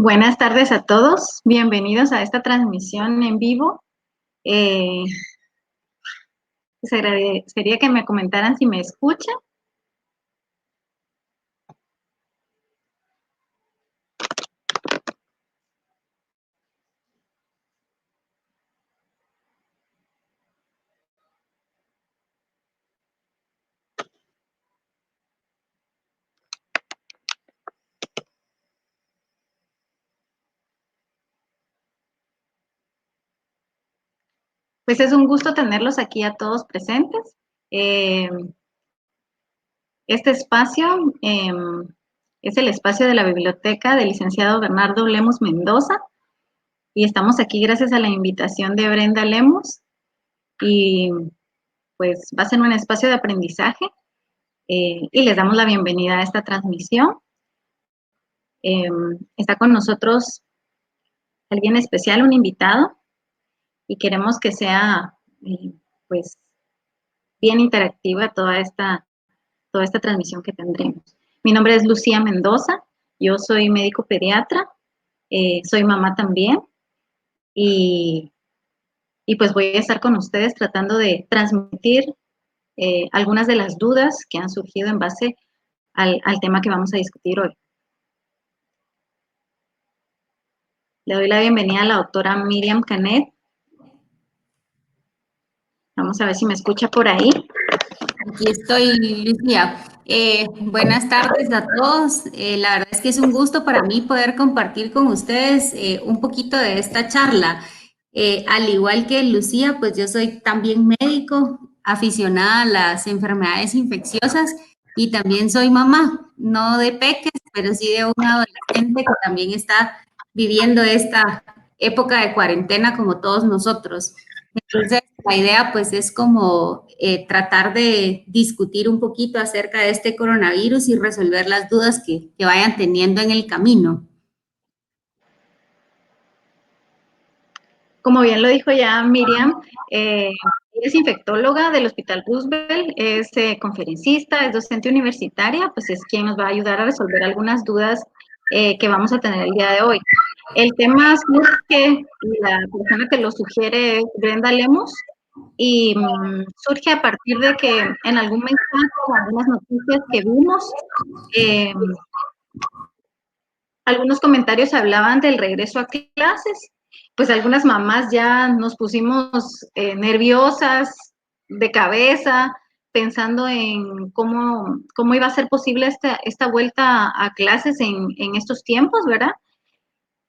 Buenas tardes a todos, bienvenidos a esta transmisión en vivo. Sería que me comentaran si me escuchan. Pues es un gusto tenerlos aquí a todos presentes. Este espacio es el espacio de la biblioteca del licenciado Bernardo Lemos Mendoza y estamos aquí gracias a la invitación de Brenda Lemos y pues va a ser un espacio de aprendizaje y les damos la bienvenida a esta transmisión. Está con nosotros alguien especial, un invitado, y queremos que sea pues bien interactiva toda esta transmisión que tendremos. Mi nombre es Lucía Mendoza, yo soy médico pediatra, soy mamá también, y pues voy a estar con ustedes tratando de transmitir algunas de las dudas que han surgido en base al tema que vamos a discutir hoy. Le doy la bienvenida a la doctora Miriam Canet. Vamos a ver si me escucha por ahí. Aquí estoy, Lucía. Buenas tardes a todos. La verdad es que es un gusto para mí poder compartir con ustedes un poquito de esta charla. Al igual que Lucía, pues yo soy también médico, aficionada a las enfermedades infecciosas y también soy mamá, no de peques, pero sí de un adolescente que también está viviendo esta época de cuarentena como todos nosotros. Entonces, la idea pues es como tratar de discutir un poquito acerca de este coronavirus y resolver las dudas que vayan teniendo en el camino. Como bien lo dijo ya Miriam, es infectóloga del Hospital Roosevelt, es conferencista, es docente universitaria, pues es quien nos va a ayudar a resolver algunas dudas que vamos a tener el día de hoy. El tema surge, la persona que lo sugiere es Brenda Lemos, y surge a partir de que en algún mensaje o algunas noticias que vimos, algunos comentarios hablaban del regreso a clases. Pues algunas mamás ya nos pusimos nerviosas, de cabeza, pensando en cómo iba a ser posible esta vuelta a clases en estos tiempos, ¿verdad?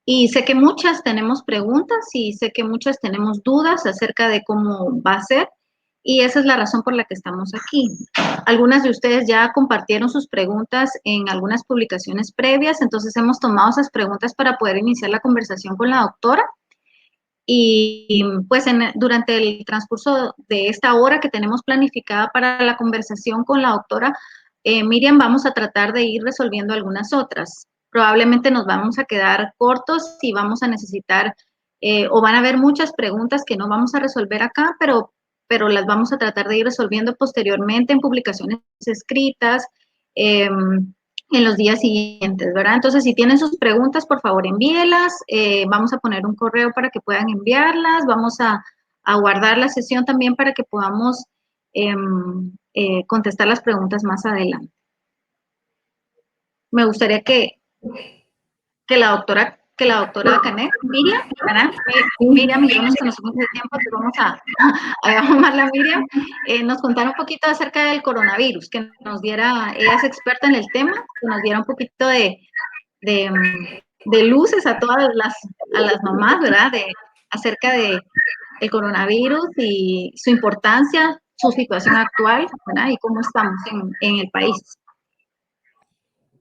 Y sé que muchas tenemos preguntas y sé que muchas tenemos dudas acerca de cómo va a ser, y esa es la razón por la que estamos aquí. Algunas de ustedes ya compartieron sus preguntas en algunas publicaciones previas, entonces hemos tomado esas preguntas para poder iniciar la conversación con la doctora. Y pues durante el transcurso de esta hora que tenemos planificada para la conversación con la doctora Miriam, vamos a tratar de ir resolviendo algunas otras. Probablemente nos vamos a quedar cortos y vamos a necesitar, o van a haber muchas preguntas que no vamos a resolver acá, pero las vamos a tratar de ir resolviendo posteriormente en publicaciones escritas, en los días siguientes, ¿verdad? Entonces, si tienen sus preguntas, por favor, envíelas. Vamos a poner un correo para que puedan enviarlas. Vamos a guardar la sesión también para que podamos contestar las preguntas más adelante. Me gustaría que la doctora Canet, Miriam, ¿verdad? Miriam y yo nos conocemos de tiempo, pero vamos a llamarla Miriam, nos contara un poquito acerca del coronavirus, que nos diera, ella es experta en el tema, que nos diera un poquito de luces a todas las mamás, ¿verdad? Acerca del coronavirus y su importancia, su situación actual, ¿verdad? Y cómo estamos en el país.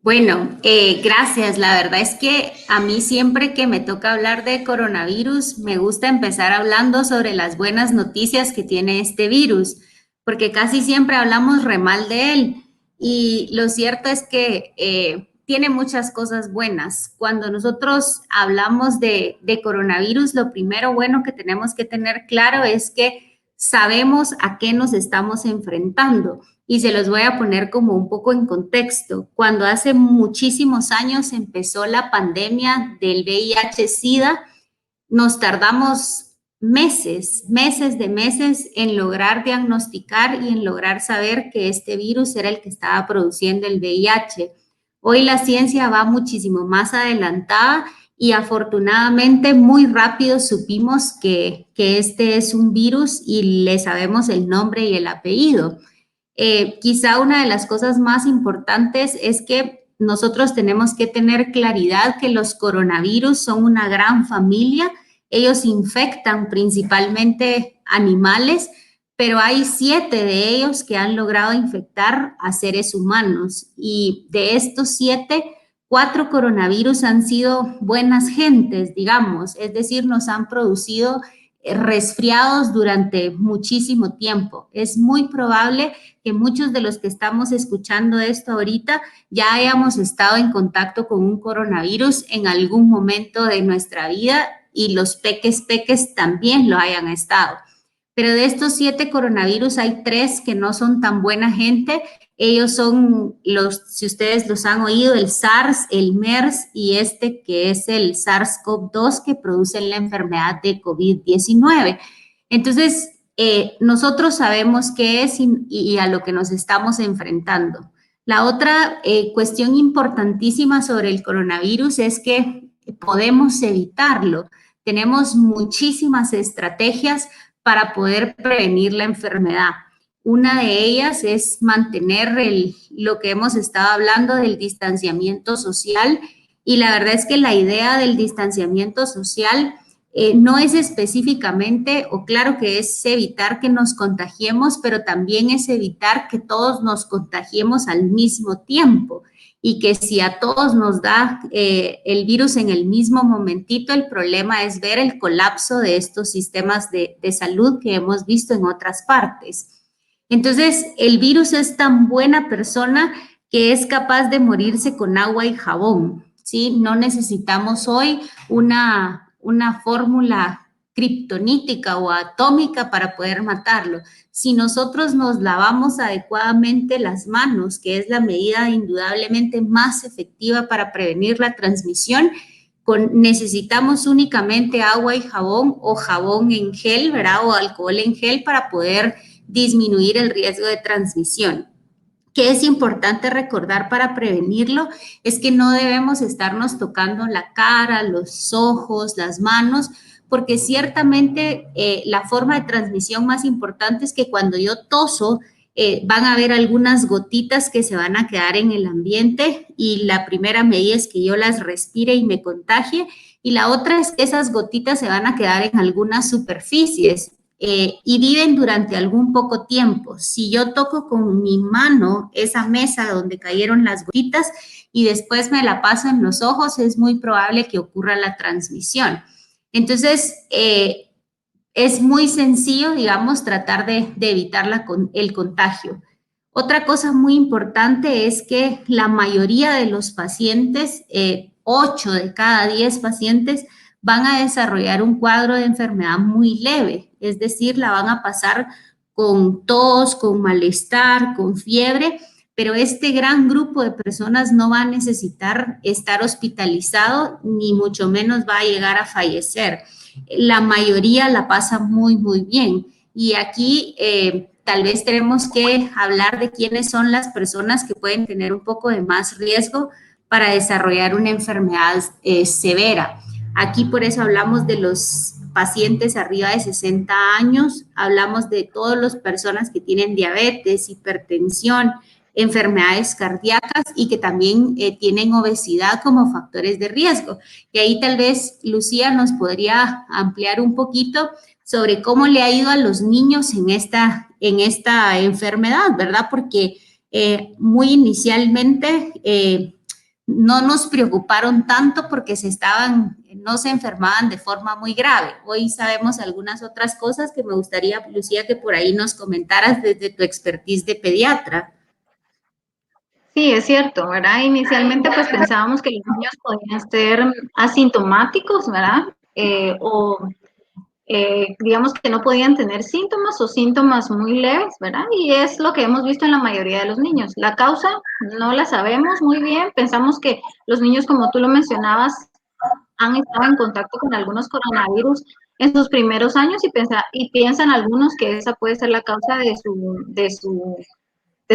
Bueno, gracias. La verdad es que a mí siempre que me toca hablar de coronavirus, me gusta empezar hablando sobre las buenas noticias que tiene este virus, porque casi siempre hablamos re mal de él. Y lo cierto es que tiene muchas cosas buenas. Cuando nosotros hablamos de coronavirus, lo primero bueno que tenemos que tener claro es que sabemos a qué nos estamos enfrentando. Y se los voy a poner como un poco en contexto. Cuando hace muchísimos años empezó la pandemia del VIH-Sida, nos tardamos meses, meses de meses en lograr diagnosticar y en lograr saber que este virus era el que estaba produciendo el VIH. Hoy la ciencia va muchísimo más adelantada y afortunadamente muy rápido supimos que este es un virus y le sabemos el nombre y el apellido. Quizá una de las cosas más importantes es que nosotros tenemos que tener claridad que los coronavirus son una gran familia. Ellos infectan principalmente animales, pero hay 7 de ellos que han logrado infectar a seres humanos. Y de estos 7, 4 coronavirus han sido buenas gentes, digamos, es decir, nos han producido resfriados durante muchísimo tiempo. Es muy probable que muchos de los que estamos escuchando esto ahorita ya hayamos estado en contacto con un coronavirus en algún momento de nuestra vida y los peques también lo hayan estado. Pero de estos 7 coronavirus hay 3 que no son tan buena gente. Ellos son los, si ustedes los han oído, el SARS, el MERS y este que es el SARS-CoV-2 que produce la enfermedad de COVID-19. Entonces, nosotros sabemos qué es y a lo que nos estamos enfrentando. La otra cuestión importantísima sobre el coronavirus es que podemos evitarlo. Tenemos muchísimas estrategias para poder prevenir la enfermedad. Una de ellas es mantener lo que hemos estado hablando del distanciamiento social y la verdad es que la idea del distanciamiento social no es específicamente, o claro que es evitar que nos contagiemos, pero también es evitar que todos nos contagiemos al mismo tiempo y que si a todos nos da el virus en el mismo momentito, el problema es ver el colapso de estos sistemas de salud que hemos visto en otras partes. Entonces, el virus es tan buena persona que es capaz de morirse con agua y jabón, ¿sí? No necesitamos hoy una fórmula criptonítica o atómica para poder matarlo. Si nosotros nos lavamos adecuadamente las manos, que es la medida indudablemente más efectiva para prevenir la transmisión, necesitamos únicamente agua y jabón o jabón en gel, ¿verdad? O alcohol en gel para poder disminuir el riesgo de transmisión. ¿Qué es importante recordar para prevenirlo? Es que no debemos estarnos tocando la cara, los ojos, las manos, porque ciertamente la forma de transmisión más importante es que cuando yo toso, van a haber algunas gotitas que se van a quedar en el ambiente y la primera medida es que yo las respire y me contagie y la otra es que esas gotitas se van a quedar en algunas superficies y viven durante algún poco tiempo. Si yo toco con mi mano esa mesa donde cayeron las gotitas y después me la paso en los ojos, es muy probable que ocurra la transmisión. Entonces, es muy sencillo, digamos, tratar de evitar el contagio. Otra cosa muy importante es que la mayoría de los pacientes, 8 de cada 10 pacientes, van a desarrollar un cuadro de enfermedad muy leve, es decir, la van a pasar con tos, con malestar, con fiebre, pero este gran grupo de personas no va a necesitar estar hospitalizado, ni mucho menos va a llegar a fallecer. La mayoría la pasa muy, muy bien. Y aquí tal vez tenemos que hablar de quiénes son las personas que pueden tener un poco de más riesgo para desarrollar una enfermedad severa. Aquí por eso hablamos de los pacientes arriba de 60 años, hablamos de todas las personas que tienen diabetes, hipertensión, enfermedades cardíacas y que también tienen obesidad como factores de riesgo. Y ahí tal vez Lucía nos podría ampliar un poquito sobre cómo le ha ido a los niños en esta enfermedad, ¿verdad? Porque muy inicialmente no nos preocuparon tanto porque no se enfermaban de forma muy grave. Hoy sabemos algunas otras cosas que me gustaría, Lucía, que por ahí nos comentaras desde tu expertise de pediatra. Sí, es cierto, ¿verdad? Inicialmente pues pensábamos que los niños podían ser asintomáticos, ¿verdad? Digamos que no podían tener síntomas o síntomas muy leves, ¿verdad? Y es lo que hemos visto en la mayoría de los niños. La causa no la sabemos muy bien, pensamos que los niños, como tú lo mencionabas, han estado en contacto con algunos coronavirus en sus primeros años y piensan algunos que esa puede ser la causa de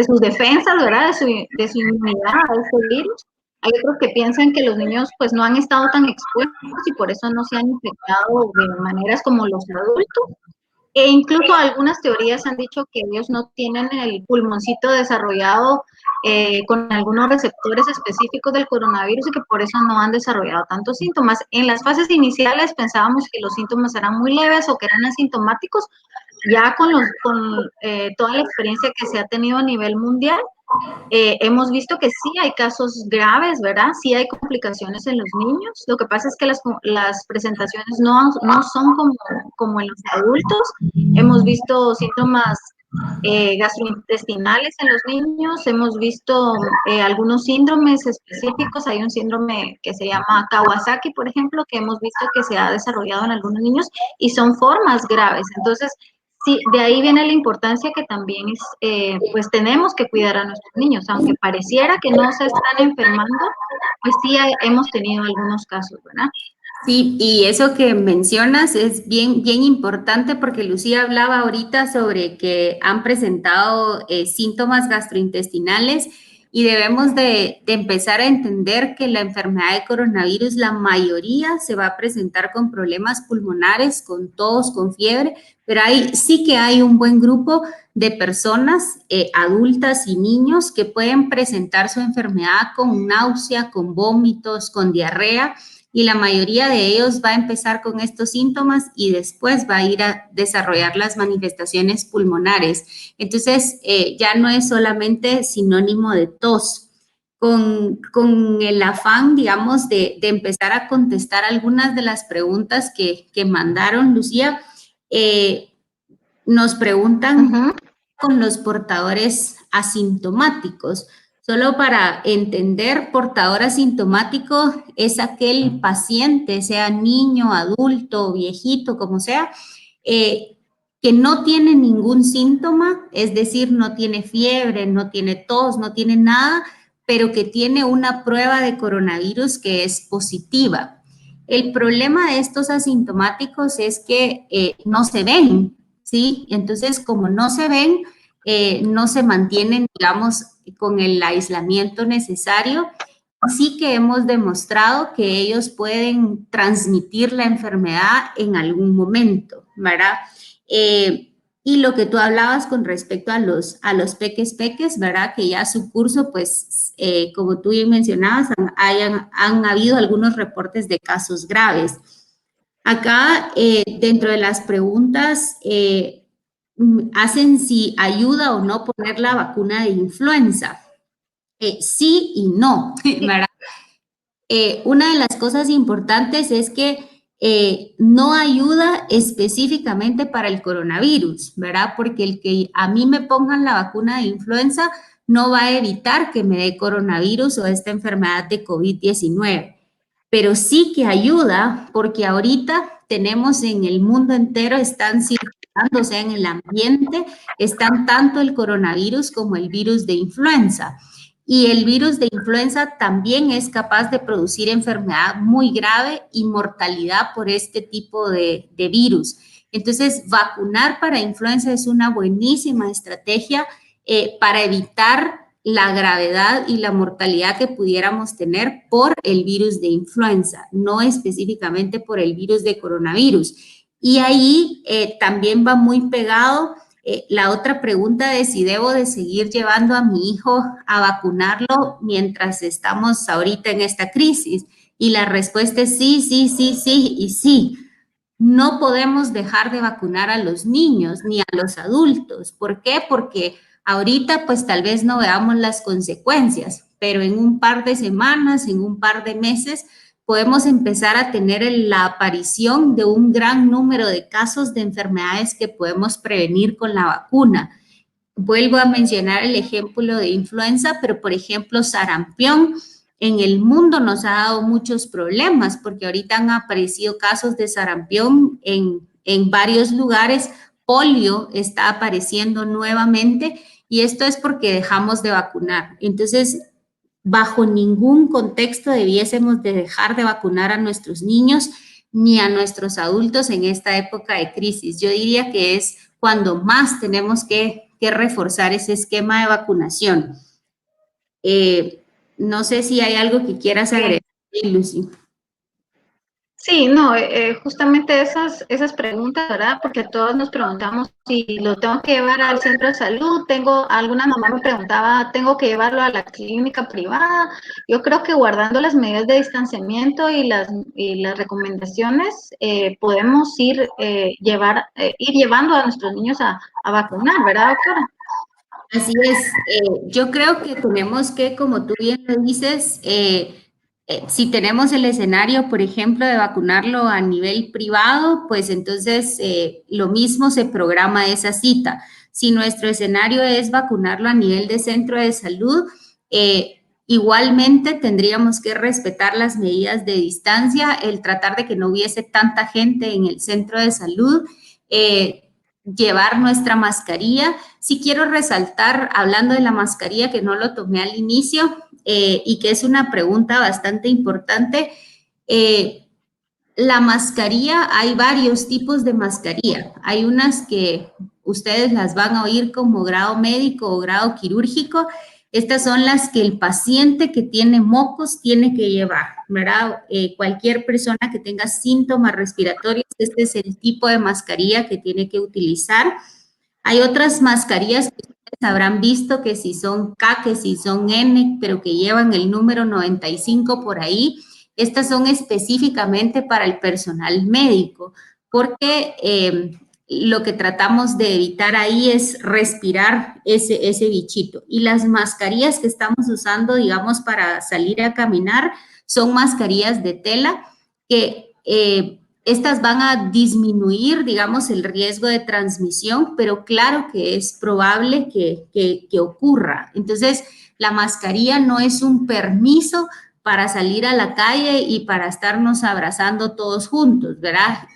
sus defensas, ¿verdad? De su inmunidad a este virus. Hay otros que piensan que los niños pues no han estado tan expuestos y por eso no se han infectado de maneras como los adultos. E incluso algunas teorías han dicho que ellos no tienen el pulmoncito desarrollado con algunos receptores específicos del coronavirus y que por eso no han desarrollado tantos síntomas. En las fases iniciales pensábamos que los síntomas eran muy leves o que eran asintomáticos. Ya con toda la experiencia que se ha tenido a nivel mundial, hemos visto que sí hay casos graves, ¿verdad? Sí hay complicaciones en los niños. Lo que pasa es que las presentaciones no son como en los adultos. Hemos visto síntomas gastrointestinales en los niños, hemos visto algunos síndromes específicos. Hay un síndrome que se llama Kawasaki, por ejemplo, que hemos visto que se ha desarrollado en algunos niños y son formas graves. Entonces, sí, de ahí viene la importancia que también pues tenemos que cuidar a nuestros niños, aunque pareciera que no se están enfermando, pues sí hemos tenido algunos casos, ¿verdad? Sí, y eso que mencionas es bien, bien importante porque Lucía hablaba ahorita sobre que han presentado síntomas gastrointestinales y debemos de empezar a entender que la enfermedad de coronavirus, la mayoría se va a presentar con problemas pulmonares, con tos, con fiebre, pero sí que hay un buen grupo de personas adultas y niños que pueden presentar su enfermedad con náusea, con vómitos, con diarrea, y la mayoría de ellos va a empezar con estos síntomas y después va a ir a desarrollar las manifestaciones pulmonares. Entonces, ya no es solamente sinónimo de tos. Con el afán, digamos, de empezar a contestar algunas de las preguntas que mandaron, Lucía, nos preguntan con los portadores asintomáticos. Solo para entender, portador asintomático es aquel paciente, sea niño, adulto, viejito, como sea, que no tiene ningún síntoma, es decir, no tiene fiebre, no tiene tos, no tiene nada, pero que tiene una prueba de coronavirus que es positiva. El problema de estos asintomáticos es que no se ven, ¿sí? Entonces, como no se ven, no se mantienen, digamos, con el aislamiento necesario. Sí que hemos demostrado que ellos pueden transmitir la enfermedad en algún momento, ¿verdad? Y lo que tú hablabas con respecto a los peques, ¿verdad? Que ya su curso, pues, como tú mencionabas, han habido algunos reportes de casos graves. Acá, dentro de las preguntas, hacen si ayuda o no poner la vacuna de influenza. Sí y no, ¿verdad? Una de las cosas importantes es que no ayuda específicamente para el coronavirus, ¿verdad? Porque el que a mí me pongan la vacuna de influenza no va a evitar que me dé coronavirus o esta enfermedad de COVID-19, pero sí que ayuda porque ahorita tenemos en el mundo entero, están circulando, o sea, en el ambiente, están tanto el coronavirus como el virus de influenza. Y el virus de influenza también es capaz de producir enfermedad muy grave y mortalidad por este tipo de virus. Entonces, vacunar para influenza es una buenísima estrategia para evitar la gravedad y la mortalidad que pudiéramos tener por el virus de influenza, no específicamente por el virus de coronavirus. Y ahí también va muy pegado la otra pregunta de si debo de seguir llevando a mi hijo a vacunarlo mientras estamos ahorita en esta crisis. Y la respuesta es sí, sí, sí, sí y sí. No podemos dejar de vacunar a los niños ni a los adultos. ¿Por qué? Porque ahorita pues tal vez no veamos las consecuencias, pero en un par de semanas, en un par de meses, podemos empezar a tener la aparición de un gran número de casos de enfermedades que podemos prevenir con la vacuna. Vuelvo a mencionar el ejemplo de influenza, pero por ejemplo, sarampión en el mundo nos ha dado muchos problemas porque ahorita han aparecido casos de sarampión en varios lugares. Polio está apareciendo nuevamente y esto es porque dejamos de vacunar. Entonces, bajo ningún contexto debiésemos de dejar de vacunar a nuestros niños ni a nuestros adultos en esta época de crisis. Yo diría que es cuando más tenemos que reforzar ese esquema de vacunación. No sé si hay algo que quieras agregar, Lucy. Sí, no, justamente esas preguntas, ¿verdad? Porque todos nos preguntamos si lo tengo que llevar al centro de salud, alguna mamá me preguntaba, ¿tengo que llevarlo a la clínica privada? Yo creo que guardando las medidas de distanciamiento y las recomendaciones, podemos ir llevando a nuestros niños a vacunar, ¿verdad, doctora? Así es, yo creo que tenemos que, como tú bien lo dices, si tenemos el escenario, por ejemplo, de vacunarlo a nivel privado, pues entonces lo mismo se programa esa cita. Si nuestro escenario es vacunarlo a nivel de centro de salud, igualmente tendríamos que respetar las medidas de distancia, el tratar de que no hubiese tanta gente en el centro de salud. Llevar nuestra mascarilla. Sí quiero resaltar, hablando de la mascarilla, que no lo tomé al inicio y que es una pregunta bastante importante. La mascarilla, hay varios tipos de mascarilla. Hay unas que ustedes las van a oír como grado médico o grado quirúrgico. Estas son las que el paciente que tiene mocos tiene que llevar, ¿verdad? Cualquier persona que tenga síntomas respiratorios, este es el tipo de mascarilla que tiene que utilizar. Hay otras mascarillas que ustedes habrán visto que si son K, que si son N, pero que llevan el número 95 por ahí. Estas son específicamente para el personal médico, porque lo que tratamos de evitar ahí es respirar ese bichito. Y las mascarillas que estamos usando, digamos, para salir a caminar, son mascarillas de tela que estas van a disminuir, digamos, el riesgo de transmisión, pero claro que es probable que ocurra. Entonces, la mascarilla no es un permiso para salir a la calle y para estarnos abrazando todos juntos, ¿verdad?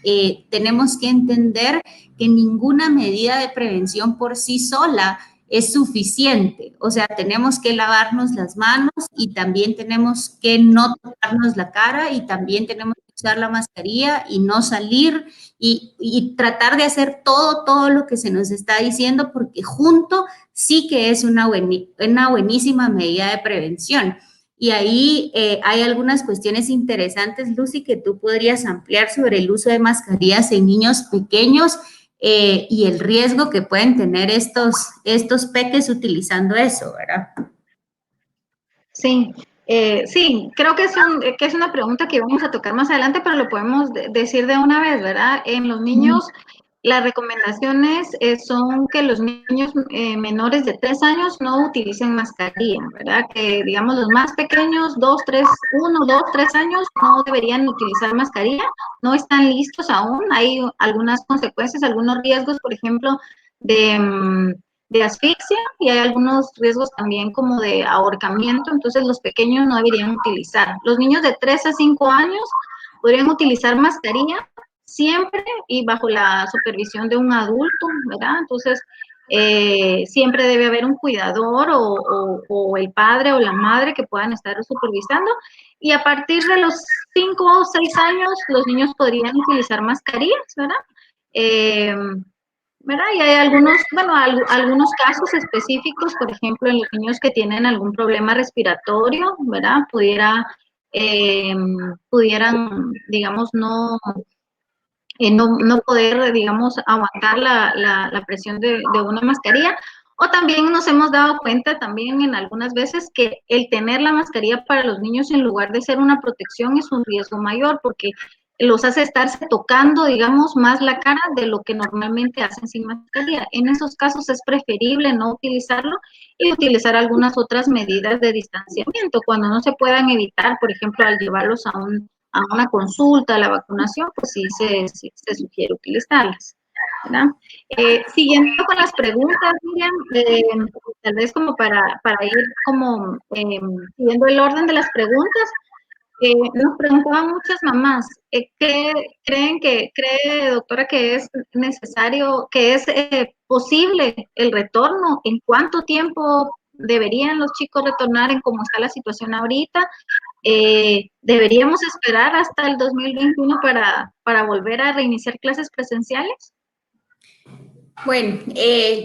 Tenemos que entender que ninguna medida de prevención por sí sola es suficiente. O sea, tenemos que lavarnos las manos y también tenemos que no tocarnos la cara y también tenemos que usar la mascarilla y no salir y tratar de hacer todo lo que se nos está diciendo porque junto sí que es una buenísima medida de prevención. Y ahí hay algunas cuestiones interesantes, Lucy, que tú podrías ampliar sobre el uso de mascarillas en niños pequeños y el riesgo que pueden tener estos peques utilizando eso, ¿verdad? Sí, sí, creo que es una pregunta que vamos a tocar más adelante, pero lo podemos decir de una vez, ¿verdad? En los niños, las recomendaciones son que los niños menores de 3 años no utilicen mascarilla, ¿verdad? Que digamos los más pequeños, 2, 3, 1, 2, 3 años, no deberían utilizar mascarilla, no están listos aún, hay algunas consecuencias, algunos riesgos, por ejemplo, de asfixia y hay algunos riesgos también como de ahorcamiento, entonces los pequeños no deberían utilizar. Los niños de 3 a 5 años podrían utilizar mascarilla siempre y bajo la supervisión de un adulto, ¿verdad? Entonces, siempre debe haber un cuidador o el padre o la madre que puedan estar supervisando. Y a partir de los 5 o 6 años, los niños podrían utilizar mascarillas, ¿verdad? ¿Verdad? Y hay algunos, bueno, algunos casos específicos, por ejemplo, en los niños que tienen algún problema respiratorio, ¿verdad? Pudieran, digamos, no poder, digamos, aguantar la presión de una mascarilla. O también nos hemos dado cuenta también en algunas veces que el tener la mascarilla para los niños en lugar de ser una protección es un riesgo mayor porque los hace estarse tocando, digamos, más la cara de lo que normalmente hacen sin mascarilla. En esos casos es preferible no utilizarlo y utilizar algunas otras medidas de distanciamiento. Cuando no se puedan evitar, por ejemplo, al llevarlos a una consulta, a la vacunación, pues sí se sugiere utilizarlas, ¿verdad? Siguiendo con las preguntas, Miriam, tal vez como para ir como siguiendo el orden de las preguntas, nos preguntaban muchas mamás, ¿qué cree, doctora, que es necesario, que es posible el retorno? ¿En cuánto tiempo deberían los chicos retornar en cómo está la situación ahorita? ¿Deberíamos esperar hasta el 2021 para volver a reiniciar clases presenciales? Bueno,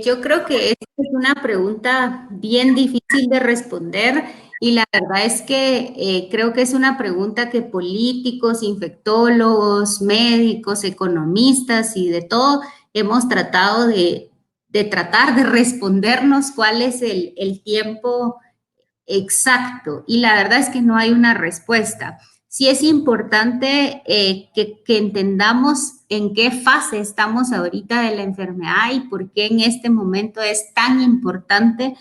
yo creo que esta es una pregunta bien difícil de responder y la verdad es que creo que es una pregunta que políticos, infectólogos, médicos, economistas y de todo hemos tratado de tratar de respondernos cuál es el tiempo exacto y la verdad es que no hay una respuesta. Sí es importante que entendamos en qué fase estamos ahorita de la enfermedad y por qué en este momento es tan importante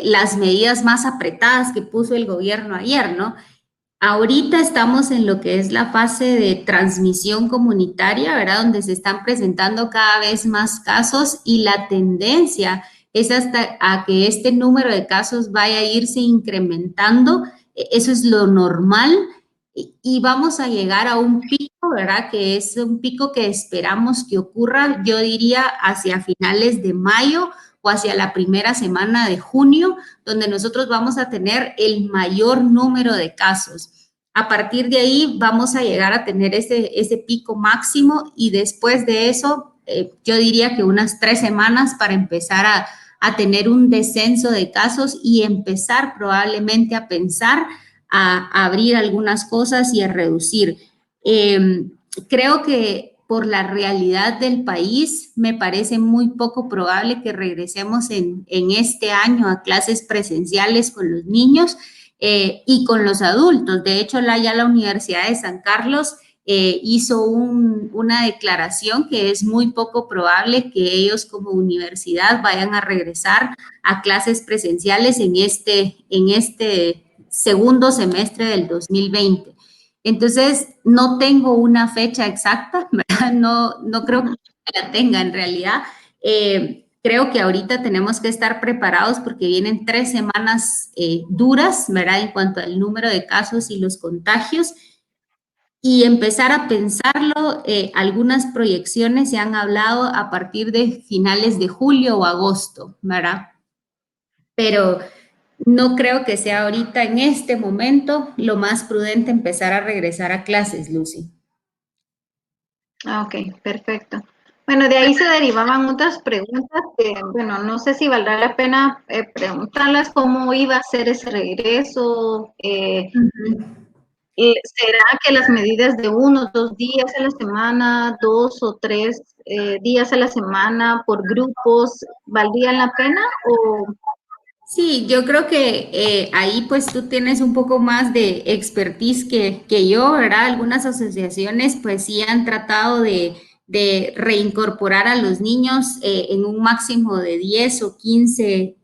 las medidas más apretadas que puso el gobierno ayer, ¿no? Ahorita estamos en lo que es la fase de transmisión comunitaria, ¿verdad? Donde se están presentando cada vez más casos y la tendencia es hasta a que este número de casos vaya a irse incrementando. Eso es lo normal y vamos a llegar a un pico, ¿verdad? Que es un pico que esperamos que ocurra, yo diría, hacia finales de mayo o hacia la primera semana de junio, donde nosotros vamos a tener el mayor número de casos. A partir de ahí vamos a llegar a tener ese pico máximo y después de eso, yo diría que unas 3 semanas para empezar a tener un descenso de casos y empezar probablemente a pensar a abrir algunas cosas y a reducir. Creo que por la realidad del país, me parece muy poco probable que regresemos en este año a clases presenciales con los niños y con los adultos. De hecho, ya la Universidad de San Carlos hizo una declaración que es muy poco probable que ellos como universidad vayan a regresar a clases presenciales en este segundo semestre del 2020. Entonces, no tengo una fecha exacta, ¿verdad? No creo que la tenga en realidad. Creo que ahorita tenemos que estar preparados porque vienen 3 semanas duras, ¿verdad? En cuanto al número de casos y los contagios y empezar a pensarlo. Algunas proyecciones se han hablado a partir de finales de julio o agosto, ¿verdad? Pero no creo que sea ahorita en este momento lo más prudente empezar a regresar a clases, Lucy. Ah, ok, perfecto. Bueno, de ahí se derivaban otras preguntas que, bueno, no sé si valdrá la pena preguntarlas cómo iba a ser ese regreso. ¿Será que las medidas de 1 o 2 días a la semana, 2 o 3 días a la semana por grupos, valdrían la pena? O Sí, yo creo que ahí pues tú tienes un poco más de expertise que yo, ¿verdad? Algunas asociaciones pues sí han tratado de reincorporar a los niños en un máximo de 10 o 15,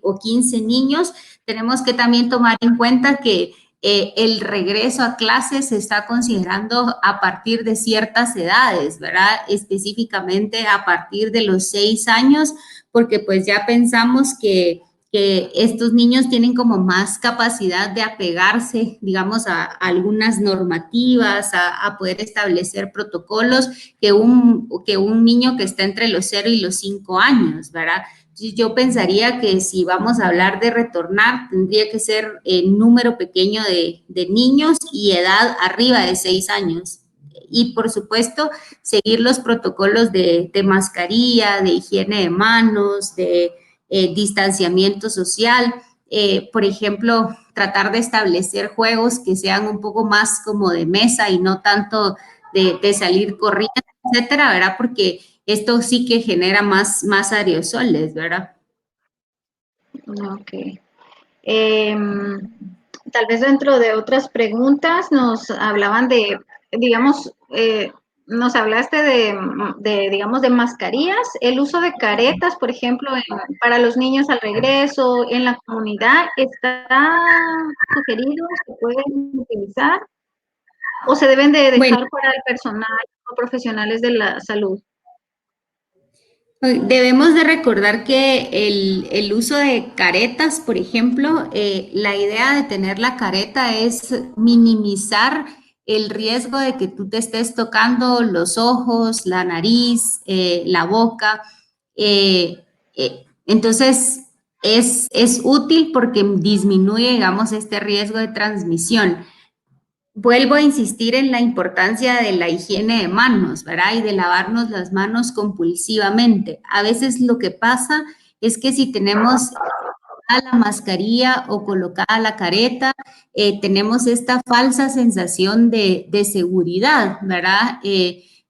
o 15 niños. Tenemos que también tomar en cuenta que el regreso a clases se está considerando a partir de ciertas edades, ¿verdad? Específicamente a partir de los 6 años, porque pues ya pensamos que estos niños tienen como más capacidad de apegarse, digamos, a algunas normativas, a poder establecer protocolos que un niño que está entre los 0 y los 5 años, ¿verdad? Yo pensaría que si vamos a hablar de retornar, tendría que ser el número pequeño de niños y edad arriba de 6 años. Y por supuesto, seguir los protocolos de mascarilla, de higiene de manos, de distanciamiento social, por ejemplo, tratar de establecer juegos que sean un poco más como de mesa y no tanto de salir corriendo, etcétera, ¿verdad? Porque esto sí que genera más aerosoles, ¿verdad? ok. Eh, Tal vez dentro de otras preguntas nos hablaban de, digamos, nos hablaste digamos, de mascarillas, el uso de caretas, por ejemplo, para los niños al regreso, en la comunidad, ¿está sugerido? ¿Se pueden utilizar? ¿O se deben de Bueno, dejar para el personal o profesionales de la salud? debemos de recordar que el uso de caretas, por ejemplo, la idea de tener la careta es minimizar el riesgo de que tú te estés tocando los ojos, la nariz, la boca. Entonces, es útil porque disminuye, digamos, este riesgo de transmisión. Vuelvo a insistir en la importancia de la higiene de manos, ¿verdad? Y de lavarnos las manos compulsivamente. A veces lo que pasa es que si tenemos la mascarilla o colocada la careta, tenemos esta falsa sensación de seguridad, ¿verdad?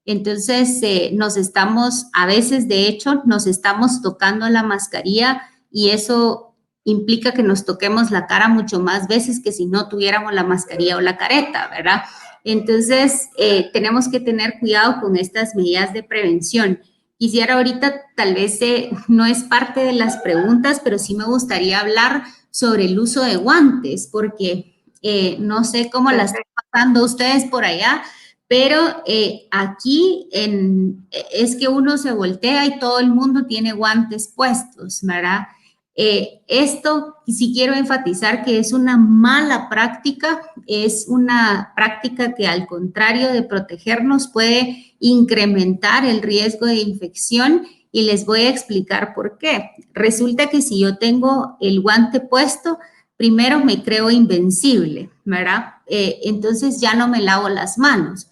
Entonces, nos estamos, a veces de hecho, nos estamos tocando la mascarilla y eso implica que nos toquemos la cara mucho más veces que si no tuviéramos la mascarilla o la careta, ¿verdad? Entonces, tenemos que tener cuidado con estas medidas de prevención. Quisiera ahorita, tal vez no es parte de las preguntas, pero sí me gustaría hablar sobre el uso de guantes, porque no sé cómo las están pasando ustedes por allá, pero aquí es que uno se voltea y todo el mundo tiene guantes puestos, ¿verdad? Esto sí quiero enfatizar que es una mala práctica, es una práctica que al contrario de protegernos puede incrementar el riesgo de infección y les voy a explicar por qué. Resulta que si yo tengo el guante puesto, primero me creo invencible, ¿verdad? Entonces ya no me lavo las manos.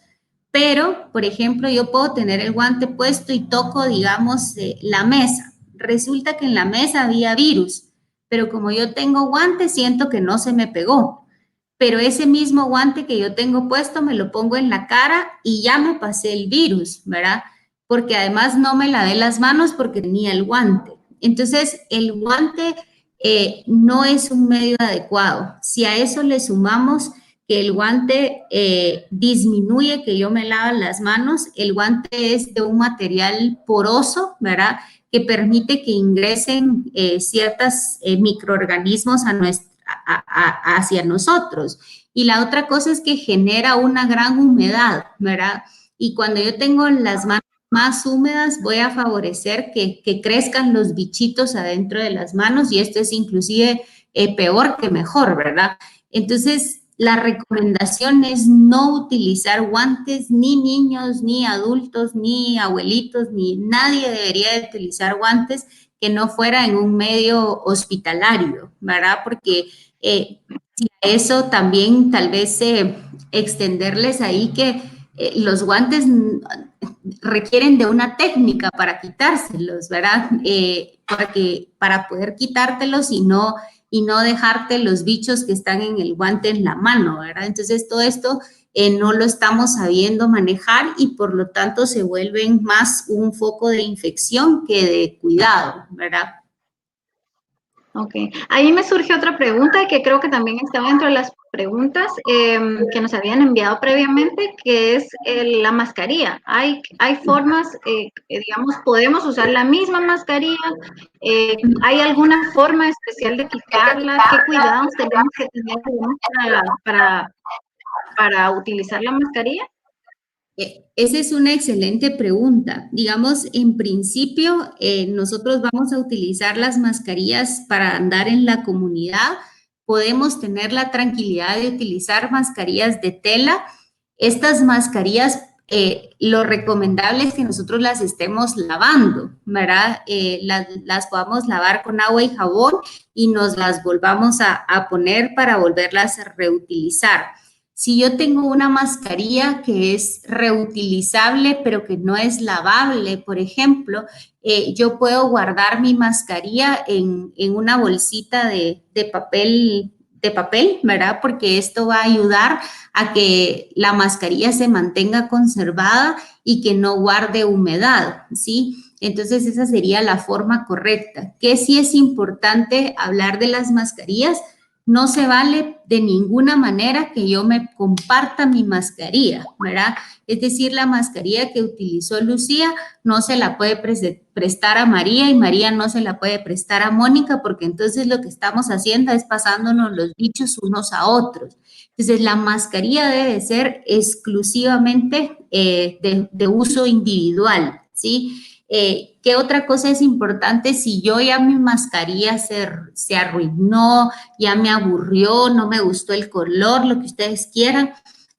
Pero, por ejemplo, yo puedo tener el guante puesto y toco, digamos, la mesa. Resulta que en la mesa había virus, pero como yo tengo guante, siento que no se me pegó. Pero ese mismo guante que yo tengo puesto me lo pongo en la cara y ya me pasé el virus, ¿verdad? Porque además no me lavé las manos porque tenía el guante. Entonces, el guante no es un medio adecuado. Si a eso le sumamos que el guante disminuye que yo me lave las manos, el guante es de un material poroso, ¿verdad? Que permite que ingresen ciertos microorganismos hacia nosotros. Y la otra cosa es que genera una gran humedad, ¿verdad? Y cuando yo tengo las manos más húmedas, voy a favorecer que crezcan los bichitos adentro de las manos y esto es inclusive peor que mejor, ¿verdad? Entonces, la recomendación es no utilizar guantes, ni niños, ni adultos, ni abuelitos, ni nadie debería de utilizar guantes que no fuera en un medio hospitalario, ¿verdad? Porque si a eso también tal vez extenderles ahí que los guantes requieren de una técnica para quitárselos, ¿verdad? Para poder quitártelos y no dejarte los bichos que están en el guante en la mano, ¿verdad? Entonces, todo esto no lo estamos sabiendo manejar y por lo tanto se vuelven más un foco de infección que de cuidado, ¿verdad? Ok, ahí me surge otra pregunta que creo que también estaba dentro de las preguntas que nos habían enviado previamente, que es la mascarilla. Hay formas, digamos, podemos usar la misma mascarilla. ¿Hay alguna forma especial de quitarla? ¿Qué cuidados tenemos que tener digamos, para utilizar la mascarilla? Esa es una excelente pregunta. Digamos, en principio, nosotros vamos a utilizar las mascarillas para andar en la comunidad. Podemos tener la tranquilidad de utilizar mascarillas de tela. Estas mascarillas, lo recomendable es que nosotros las estemos lavando, ¿verdad? Las podamos lavar con agua y jabón y nos las volvamos a poner para volverlas a reutilizar. Si yo tengo una mascarilla que es reutilizable, pero que no es lavable, por ejemplo, yo puedo guardar mi mascarilla en una bolsita de papel, ¿verdad? Porque esto va a ayudar a que la mascarilla se mantenga conservada y que no guarde humedad, ¿sí? Entonces, esa sería la forma correcta. Que sí es importante hablar de las mascarillas, no se vale de ninguna manera que yo me comparta mi mascarilla, ¿verdad? Es decir, la mascarilla que utilizó Lucía no se la puede prestar a María y María no se la puede prestar a Mónica, porque entonces lo que estamos haciendo es pasándonos los bichos unos a otros. Entonces, la mascarilla debe ser exclusivamente de uso individual, ¿sí? ¿Qué otra cosa es importante? Si yo ya mi mascarilla se arruinó, ya me aburrió, no me gustó el color, lo que ustedes quieran,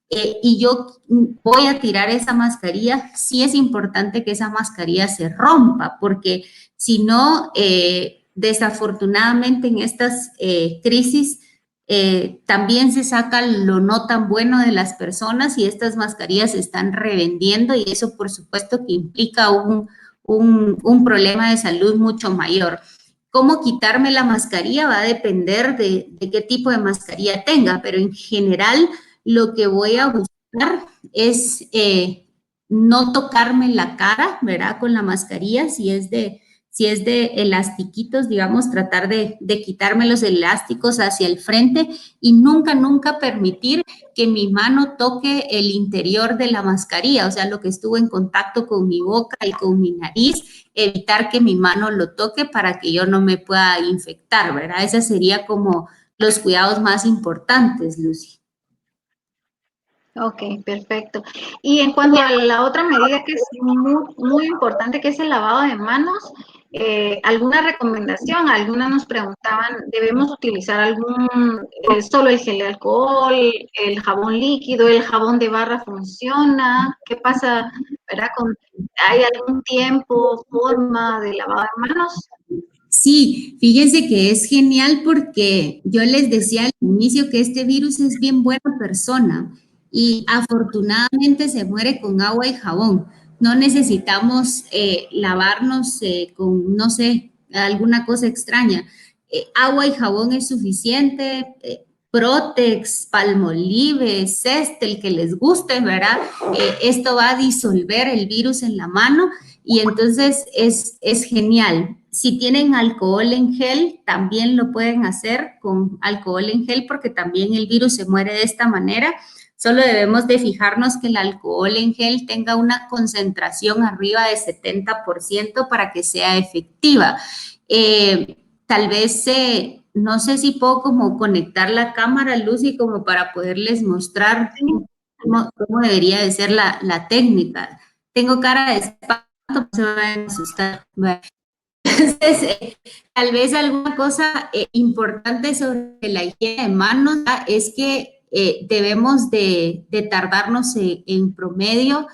y yo voy a tirar esa mascarilla, sí es importante que esa mascarilla se rompa, porque si no, desafortunadamente en estas crisis, también se saca lo no tan bueno de las personas y estas mascarillas se están revendiendo y eso por supuesto que implica un problema de salud mucho mayor. Cómo quitarme la mascarilla va a depender de qué tipo de mascarilla tenga, pero en general lo que voy a buscar es no tocarme la cara, ¿verdad? Con la mascarilla, si es de elastiquitos, digamos, tratar de quitarme los elásticos hacia el frente y nunca, nunca permitir que mi mano toque el interior de la mascarilla, o sea, lo que estuvo en contacto con mi boca y con mi nariz, evitar que mi mano lo toque para que yo no me pueda infectar, ¿verdad? Ese sería como los cuidados más importantes, Lucy. Ok, perfecto. Y en cuanto a la otra medida que es muy importante, que es el lavado de manos, ¿alguna recomendación? Algunas nos preguntaban, ¿debemos utilizar solo el gel de alcohol, el jabón líquido, el jabón de barra funciona? ¿Qué pasa, verdad? ¿Hay algún tiempo, forma de lavado de manos? Sí, fíjense que es genial porque yo les decía al inicio que este virus es bien buena persona y afortunadamente se muere con agua y jabón. No necesitamos lavarnos con, no sé, alguna cosa extraña. Agua y jabón es suficiente. Protex, Palmolive, Zest, el que les guste, ¿verdad? Esto va a disolver el virus en la mano y entonces es genial. Si tienen alcohol en gel, también lo pueden hacer con alcohol en gel porque también el virus se muere de esta manera. Solo debemos de fijarnos que el alcohol en gel tenga una concentración arriba de 70% para que sea efectiva. Tal vez, no sé si puedo como conectar la cámara, Lucy, como para poderles mostrar cómo debería de ser la técnica. Tengo cara de espanto, no se van a asustar. Entonces, tal vez alguna cosa importante sobre la higiene de manos es que debemos de tardarnos en promedio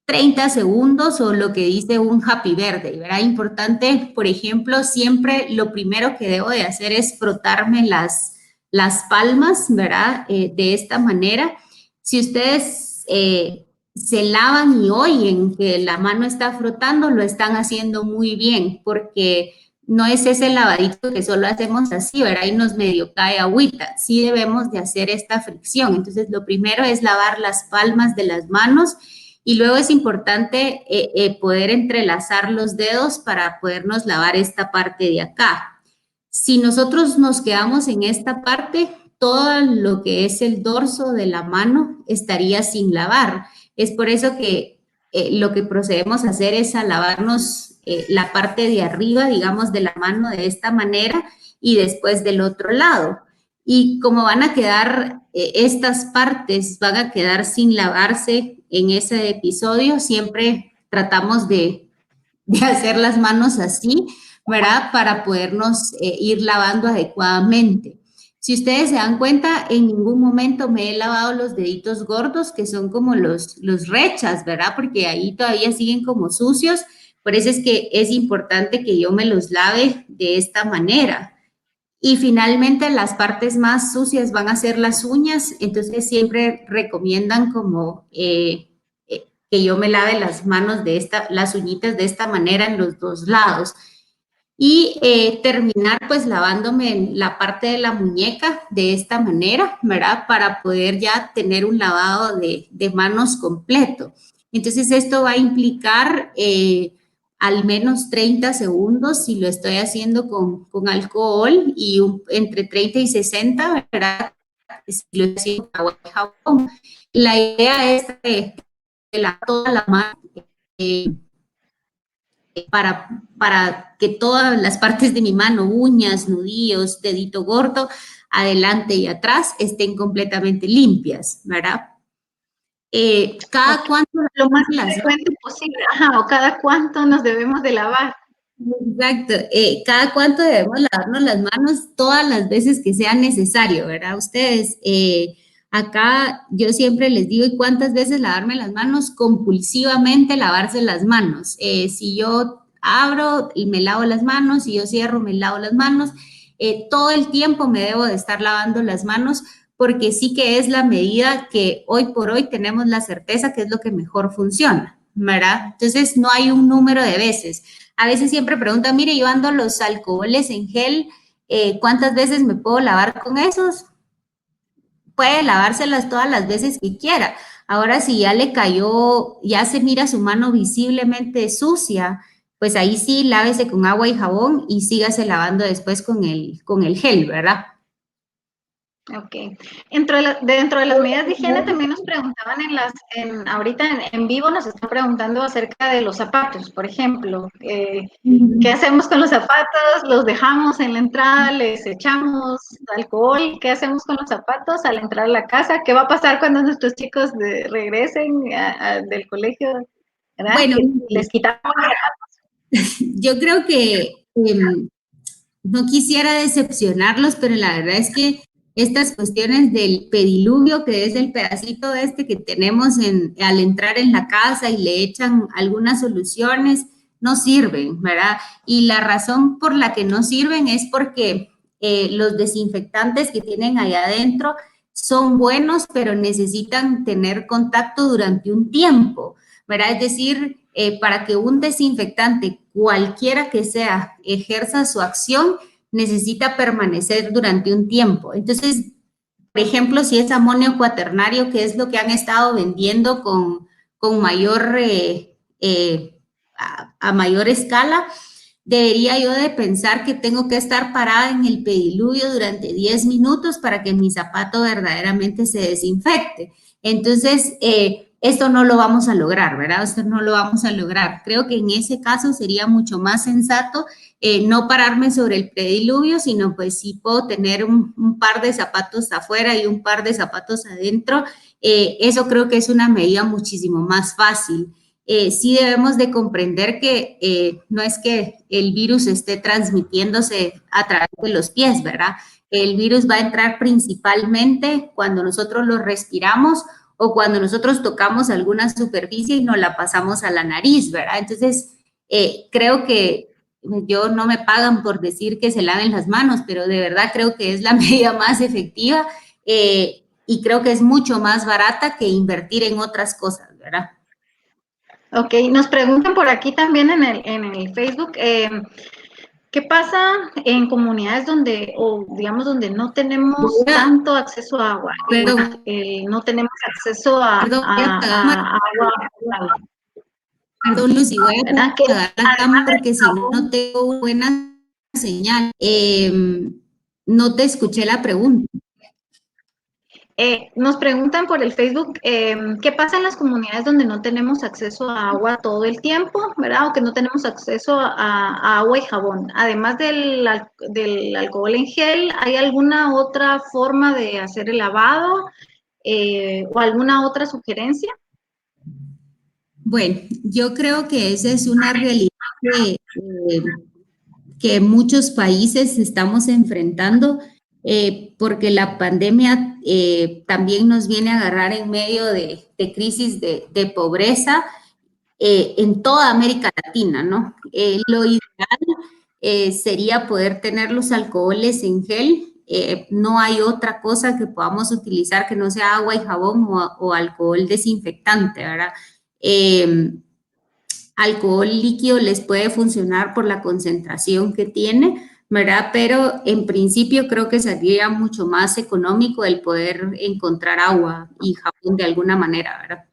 30 segundos o lo que dice un happy birthday, ¿verdad? Importante, por ejemplo, siempre lo primero que debo de hacer es frotarme las palmas, ¿verdad? De esta manera. Si ustedes se lavan y oyen que la mano está frotando, lo están haciendo muy bien porque no es ese lavadito que solo hacemos así, ¿verdad? Y nos medio cae agüita. Sí debemos de hacer esta fricción. Entonces, lo primero es lavar las palmas de las manos y luego es importante poder entrelazar los dedos para podernos lavar esta parte de acá. Si nosotros nos quedamos en esta parte, todo lo que es el dorso de la mano estaría sin lavar. Es por eso que lo que procedemos a hacer es a lavarnos la parte de arriba, digamos, de la mano de esta manera y después del otro lado. Y como van a quedar, estas partes van a quedar sin lavarse en ese episodio, siempre tratamos de hacer las manos así, ¿verdad? Para podernos ir lavando adecuadamente. Si ustedes se dan cuenta, en ningún momento me he lavado los deditos gordos, que son como los rechas, ¿verdad? Porque ahí todavía siguen como sucios. Por eso es que es importante que yo me los lave de esta manera. Y finalmente las partes más sucias van a ser las uñas, entonces siempre recomiendan como que yo me lave las manos las uñitas de esta manera en los dos lados. Y terminar pues lavándome la parte de la muñeca de esta manera, ¿verdad? Para poder ya tener un lavado de manos completo. Entonces esto va a implicar al menos 30 segundos si lo estoy haciendo con alcohol y entre 30 y 60, ¿verdad? Si lo estoy haciendo con agua y jabón. La idea es de toda la mano eh, para que todas las partes de mi mano, uñas, nudillos, dedito gordo, adelante y atrás, estén completamente limpias, ¿verdad? Cada Okay. cuánto Lo más las frecuente posible, ajá, o cada cuánto nos debemos de lavar. Exacto. Cada cuánto debemos lavarnos las manos todas las veces que sea necesario, ¿verdad? Ustedes, acá yo siempre les digo, ¿y cuántas veces lavarme las manos? Compulsivamente lavarse las manos. Si yo abro y me lavo las manos, si yo cierro, me lavo las manos. Todo el tiempo me debo de estar lavando las manos porque sí que es la medida que hoy por hoy tenemos la certeza que es lo que mejor funciona, ¿verdad? Entonces no hay un número de veces. A veces siempre preguntan, mire, yo ando los alcoholes en gel, ¿cuántas veces me puedo lavar con esos? Puede lavárselas todas las veces que quiera. Ahora, si ya le cayó, ya se mira su mano visiblemente sucia, pues ahí sí lávese con agua y jabón y sígase lavando después con el gel, ¿verdad? Ok. Dentro de las medidas de higiene también nos preguntaban ahorita en vivo nos están preguntando acerca de los zapatos, por ejemplo. ¿Qué hacemos con los zapatos? ¿Los dejamos en la entrada? ¿Les echamos alcohol? ¿Qué hacemos con los zapatos al entrar a la casa? ¿Qué va a pasar cuando nuestros chicos regresen del colegio? ¿Verdad? Bueno, Que les quitamos. yo creo que no quisiera decepcionarlos, pero la verdad es que estas cuestiones del pediluvio, que es el pedacito este que tenemos al entrar en la casa y le echan algunas soluciones, no sirven, ¿verdad? Y la razón por la que no sirven es porque los desinfectantes que tienen allá adentro son buenos, pero necesitan tener contacto durante un tiempo, ¿verdad? Es decir, para que un desinfectante, cualquiera que sea, ejerza su acción, necesita permanecer durante un tiempo. Entonces, por ejemplo, si es amonio cuaternario, que es lo que han estado vendiendo con mayor, a mayor escala, debería yo de pensar que tengo que estar parada en el pediluvio durante 10 minutos para que mi zapato verdaderamente se desinfecte. Entonces, esto no lo vamos a lograr, ¿verdad? Esto no lo vamos a lograr. Creo que en ese caso sería mucho más sensato no pararme sobre el prediluvio, sino pues sí puedo tener un par de zapatos afuera y un par de zapatos adentro. Eso creo que es una medida muchísimo más fácil. Sí debemos de comprender que no es que el virus esté transmitiéndose a través de los pies, ¿verdad? El virus va a entrar principalmente cuando nosotros lo respiramos o cuando nosotros tocamos alguna superficie y nos la pasamos a la nariz, ¿verdad? Entonces, creo que yo no me pagan por decir que se laven las manos, pero de verdad creo que es la medida más efectiva y creo que es mucho más barata que invertir en otras cosas, ¿verdad? Ok, nos preguntan por aquí también en el Facebook, ¿qué pasa en comunidades donde, o digamos, donde no tenemos tanto acceso a agua? Perdón, No tenemos acceso a, perdón, voy a apagar, a agua potable, perdón, Lucy, voy a ¿verdad? Que apagar la además cámara del porque si no, no jabón, tengo una buena señal. No te escuché la pregunta. nos preguntan por el Facebook, ¿qué pasa en las comunidades donde no tenemos acceso a agua todo el tiempo, ¿verdad? O que no tenemos acceso a agua y jabón. Además del alcohol en gel, ¿hay alguna otra forma de hacer el lavado o alguna otra sugerencia? Bueno, yo creo que esa es una realidad que muchos países estamos enfrentando porque la pandemia también nos viene a agarrar en medio de crisis de pobreza en toda América Latina, ¿no? Lo ideal sería poder tener los alcoholes en gel. No hay otra cosa que podamos utilizar que no sea agua y jabón o alcohol desinfectante, ¿verdad? Eh, Alcohol líquido les puede funcionar por la concentración que tiene, ¿verdad? Pero en principio creo que sería mucho más económico el poder encontrar agua y jabón de alguna manera, ¿verdad?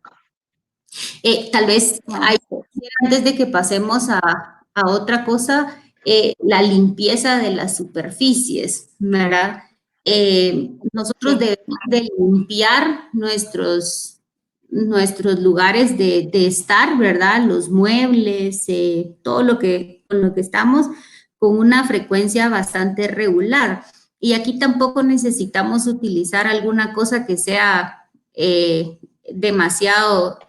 Tal vez antes de que pasemos a otra cosa, la limpieza de las superficies, ¿verdad? Nosotros Sí. debemos de limpiar nuestros lugares de estar, ¿verdad? Los muebles, todo lo con lo que estamos con una frecuencia bastante regular. Y aquí tampoco necesitamos utilizar alguna cosa que sea demasiado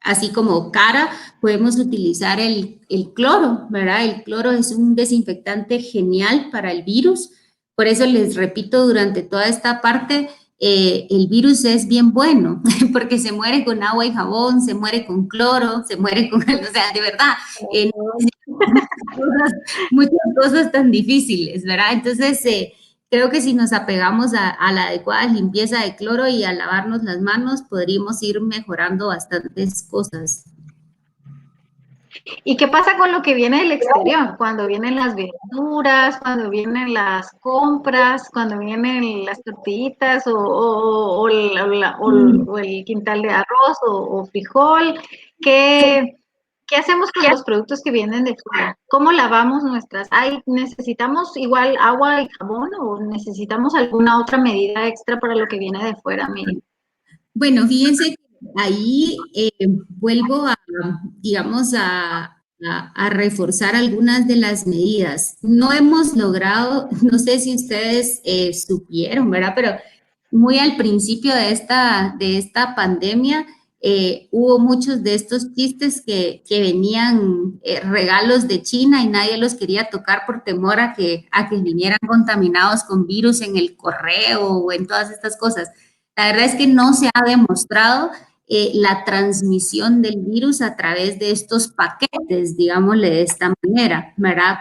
así como cara, podemos utilizar el cloro, ¿verdad? El cloro es un desinfectante genial para el virus. Por eso les repito, durante toda esta parte, el virus es bien bueno, porque se muere con agua y jabón, se muere con cloro, se muere con, o sea, de verdad, muchas cosas tan difíciles, ¿verdad? Entonces, creo que si nos apegamos a la adecuada limpieza de cloro y a lavarnos las manos, podríamos ir mejorando bastantes cosas. ¿Y qué pasa con lo que viene del exterior? Cuando vienen las verduras, cuando vienen las compras, cuando vienen las tortillitas o el quintal de arroz o frijol. ¿Qué hacemos con los productos que vienen de fuera? ¿Cómo lavamos nuestras? ¿Necesitamos igual agua y jabón o necesitamos alguna otra medida extra para lo que viene de fuera, Miriam? Bueno, fíjense que ahí vuelvo a, digamos, a reforzar algunas de las medidas. No hemos logrado, no sé si ustedes supieron, ¿verdad? Pero muy al principio de esta pandemia hubo muchos de estos chistes que venían regalos de China y nadie los quería tocar por temor a que vinieran contaminados con virus en el correo o en todas estas cosas. La verdad es que no se ha demostrado la transmisión del virus a través de estos paquetes, digámosle de esta manera, ¿verdad?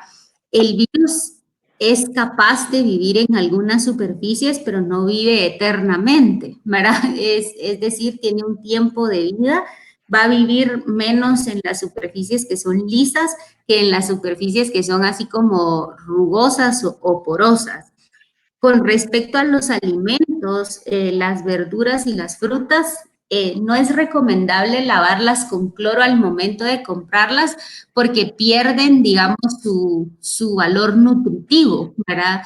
El virus es capaz de vivir en algunas superficies, pero no vive eternamente, ¿verdad? Es decir, tiene un tiempo de vida, va a vivir menos en las superficies que son lisas que en las superficies que son así como rugosas o porosas. Con respecto a los alimentos, las verduras y las frutas, no es recomendable lavarlas con cloro al momento de comprarlas porque pierden, digamos, su valor nutritivo, ¿verdad?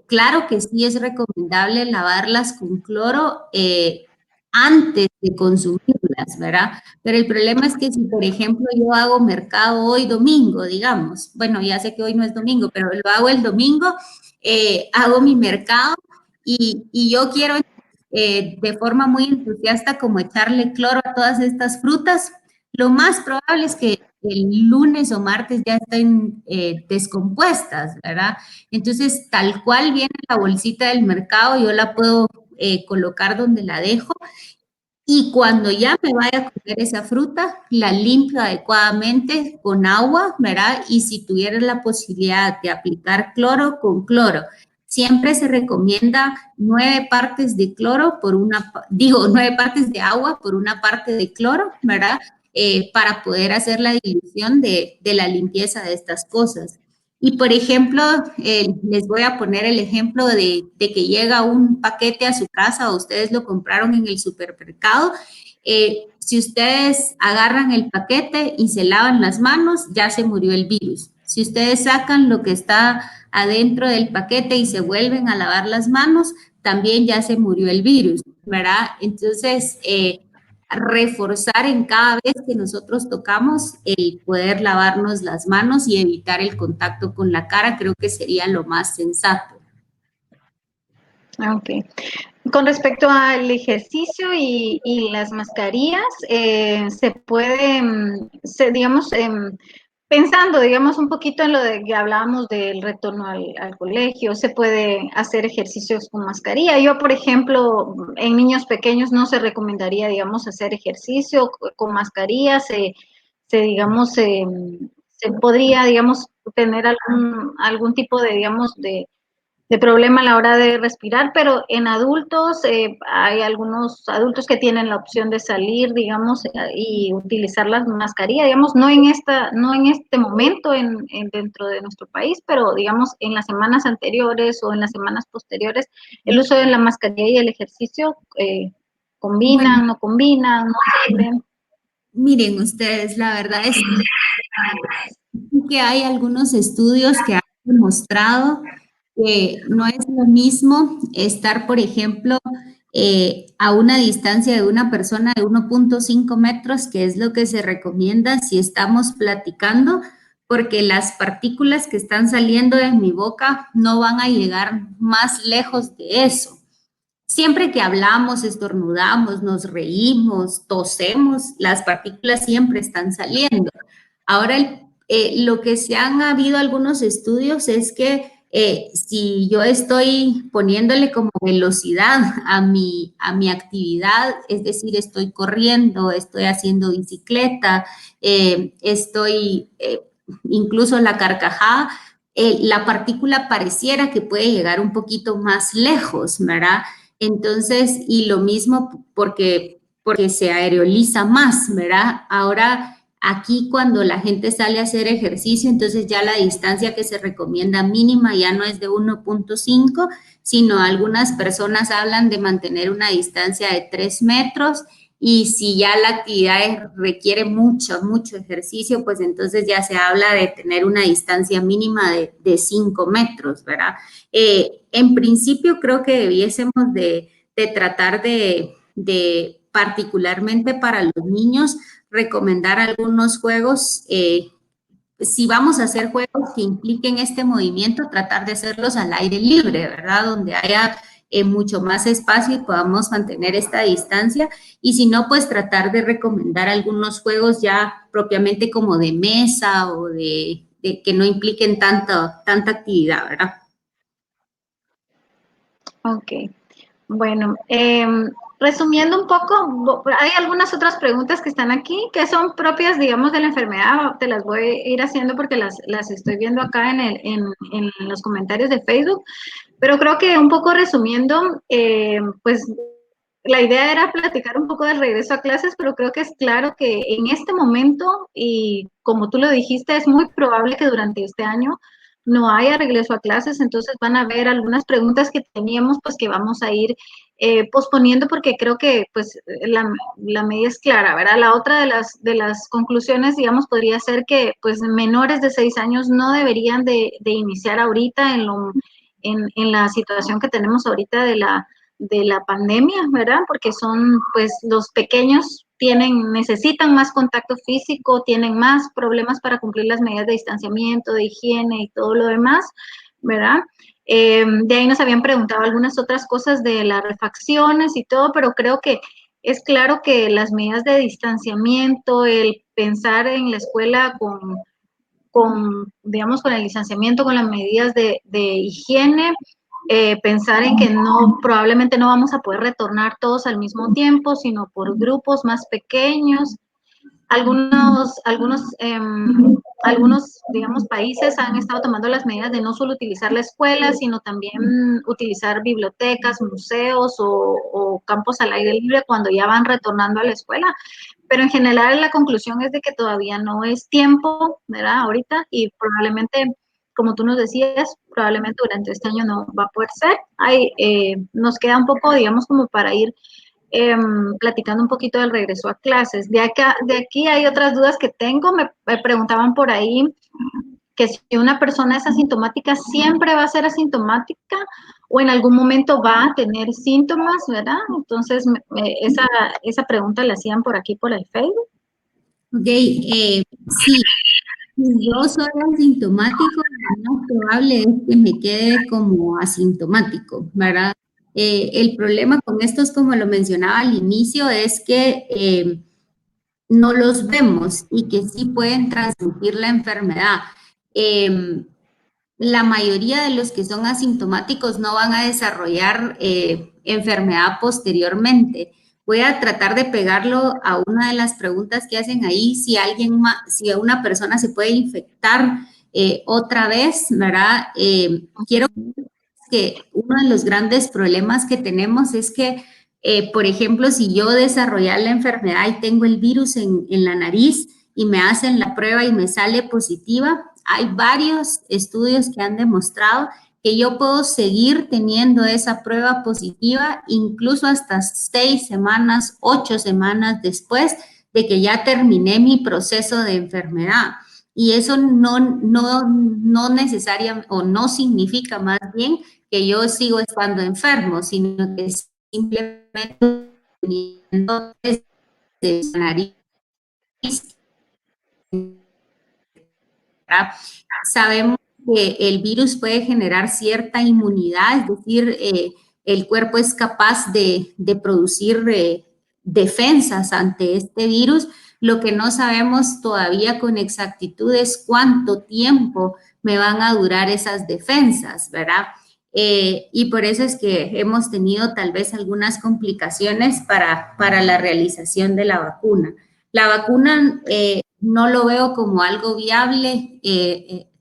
Claro que sí es recomendable lavarlas con cloro antes de consumirlas, ¿verdad? Pero el problema es que si, por ejemplo, yo hago mercado hoy domingo, digamos, bueno, ya sé que hoy no es domingo, pero lo hago el domingo, hago mi mercado y yo quiero de forma muy entusiasta como echarle cloro a todas estas frutas, lo más probable es que el lunes o martes ya estén descompuestas, ¿verdad? Entonces, tal cual viene la bolsita del mercado, yo la puedo colocar donde la dejo y cuando ya me vaya a comer esa fruta, la limpio adecuadamente con agua, ¿verdad? Y si tuviera la posibilidad de aplicar cloro, con cloro. Siempre se recomienda 9 partes de cloro por una, digo, 9 partes de agua por una parte de cloro, ¿verdad? Para poder hacer la dilución de la limpieza de estas cosas. Y por ejemplo, les voy a poner el ejemplo de que llega un paquete a su casa o ustedes lo compraron en el supermercado. Si ustedes agarran el paquete y se lavan las manos, ya se murió el virus. Si ustedes sacan lo que está adentro del paquete y se vuelven a lavar las manos, también ya se murió el virus, ¿verdad? Entonces, reforzar en cada vez que nosotros tocamos el poder lavarnos las manos y evitar el contacto con la cara, creo que sería lo más sensato. Ok. Con respecto al ejercicio y las mascarillas, se puede, digamos, pensando, digamos, un poquito en lo de que hablábamos del retorno al colegio, se puede hacer ejercicios con mascarilla. Yo, por ejemplo, en niños pequeños no se recomendaría, digamos, hacer ejercicio con mascarilla, digamos, se podría, digamos, tener algún tipo de, digamos, de problema a la hora de respirar, pero en adultos hay algunos adultos que tienen la opción de salir, digamos, y utilizar la mascarilla, digamos, no en este momento dentro de nuestro país, pero digamos en las semanas anteriores o en las semanas posteriores, el uso de la mascarilla y el ejercicio Bueno, combinan, no combinan, no sirven. Miren ustedes, la verdad es que hay algunos estudios que han demostrado que no es lo mismo estar, por ejemplo, a una distancia de una persona de 1.5 metros, que es lo que se recomienda si estamos platicando, porque las partículas que están saliendo de mi boca no van a llegar más lejos de eso. Siempre que hablamos, estornudamos, nos reímos, tosemos, las partículas siempre están saliendo. Ahora, lo que se han habido algunos estudios es que si yo estoy poniéndole como velocidad a mi actividad, es decir, estoy corriendo, estoy haciendo bicicleta, estoy incluso la carcajada, la partícula pareciera que puede llegar un poquito más lejos, ¿verdad? Entonces, y lo mismo porque se aeroliza más, ¿verdad? Ahora, aquí cuando la gente sale a hacer ejercicio, entonces ya la distancia que se recomienda mínima ya no es de 1.5, sino algunas personas hablan de mantener una distancia de 3 metros y si ya la actividad requiere mucho, mucho ejercicio, pues entonces ya se habla de tener una distancia mínima de 5 metros, ¿verdad? En principio creo que debiésemos de tratar de, particularmente para los niños, recomendar algunos juegos. Si vamos a hacer juegos que impliquen este movimiento, tratar de hacerlos al aire libre, ¿verdad? Donde haya mucho más espacio y podamos mantener esta distancia. Y si no, pues tratar de recomendar algunos juegos ya propiamente como de mesa o de que no impliquen tanta actividad, ¿verdad? Ok, bueno, resumiendo un poco, hay algunas otras preguntas que están aquí que son propias, digamos, de la enfermedad. Te las voy a ir haciendo porque las estoy viendo acá en los comentarios de Facebook, pero creo que un poco resumiendo, pues la idea era platicar un poco del regreso a clases, pero creo que es claro que en este momento, y como tú lo dijiste, es muy probable que durante este año no haya regreso a clases, entonces van a haber algunas preguntas que teníamos, pues que vamos a ir posponiendo porque creo que pues la medida es clara, ¿verdad? La otra de las conclusiones, digamos, podría ser que pues menores de 6 años no deberían de iniciar ahorita en la situación que tenemos ahorita de la pandemia, ¿verdad? Porque son, pues, los pequeños necesitan más contacto físico, tienen más problemas para cumplir las medidas de distanciamiento, de higiene y todo lo demás, ¿verdad? De ahí nos habían preguntado algunas otras cosas de las refacciones y todo, pero creo que es claro que las medidas de distanciamiento, el pensar en la escuela digamos, con el distanciamiento, con las medidas de higiene, pensar en que probablemente no vamos a poder retornar todos al mismo tiempo, sino por grupos más pequeños. Algunos, digamos, países han estado tomando las medidas de no solo utilizar la escuela, sino también utilizar bibliotecas, museos o campos al aire libre cuando ya van retornando a la escuela. Pero en general la conclusión es de que todavía no es tiempo, ¿verdad? Ahorita, y probablemente, como tú nos decías, probablemente durante este año no va a poder ser. Nos queda un poco, digamos, como para ir platicando un poquito del regreso a clases. De aquí hay otras dudas que tengo. Me preguntaban por ahí que si una persona es asintomática, siempre va a ser asintomática o en algún momento va a tener síntomas, ¿verdad? Entonces, esa pregunta la hacían por aquí, por el Facebook. Ok, sí, si yo soy asintomático, lo más probable es que me quede como asintomático, ¿verdad? El problema con estos, como lo mencionaba al inicio, es que no los vemos y que sí pueden transmitir la enfermedad. Eh, la mayoría de los que son asintomáticos no van a desarrollar enfermedad posteriormente. Voy a tratar de pegarlo a una de las preguntas que hacen ahí, si una persona se puede infectar otra vez, ¿verdad? Quiero que uno de los grandes problemas que tenemos es que, por ejemplo, si yo desarrollar la enfermedad y tengo el virus en la nariz y me hacen la prueba y me sale positiva, hay varios estudios que han demostrado que yo puedo seguir teniendo esa prueba positiva incluso hasta 6 semanas, 8 semanas después de que ya terminé mi proceso de enfermedad. Y eso no necesariamente o no significa más bien que yo sigo estando enfermo, sino que simplemente de la nariz. Sabemos que el virus puede generar cierta inmunidad, es decir, el cuerpo es capaz de producir defensas ante este virus. Lo que no sabemos todavía con exactitud es cuánto tiempo me van a durar esas defensas, ¿verdad? Y por eso es que hemos tenido tal vez algunas complicaciones para la realización de la vacuna. La vacuna no lo veo como algo viable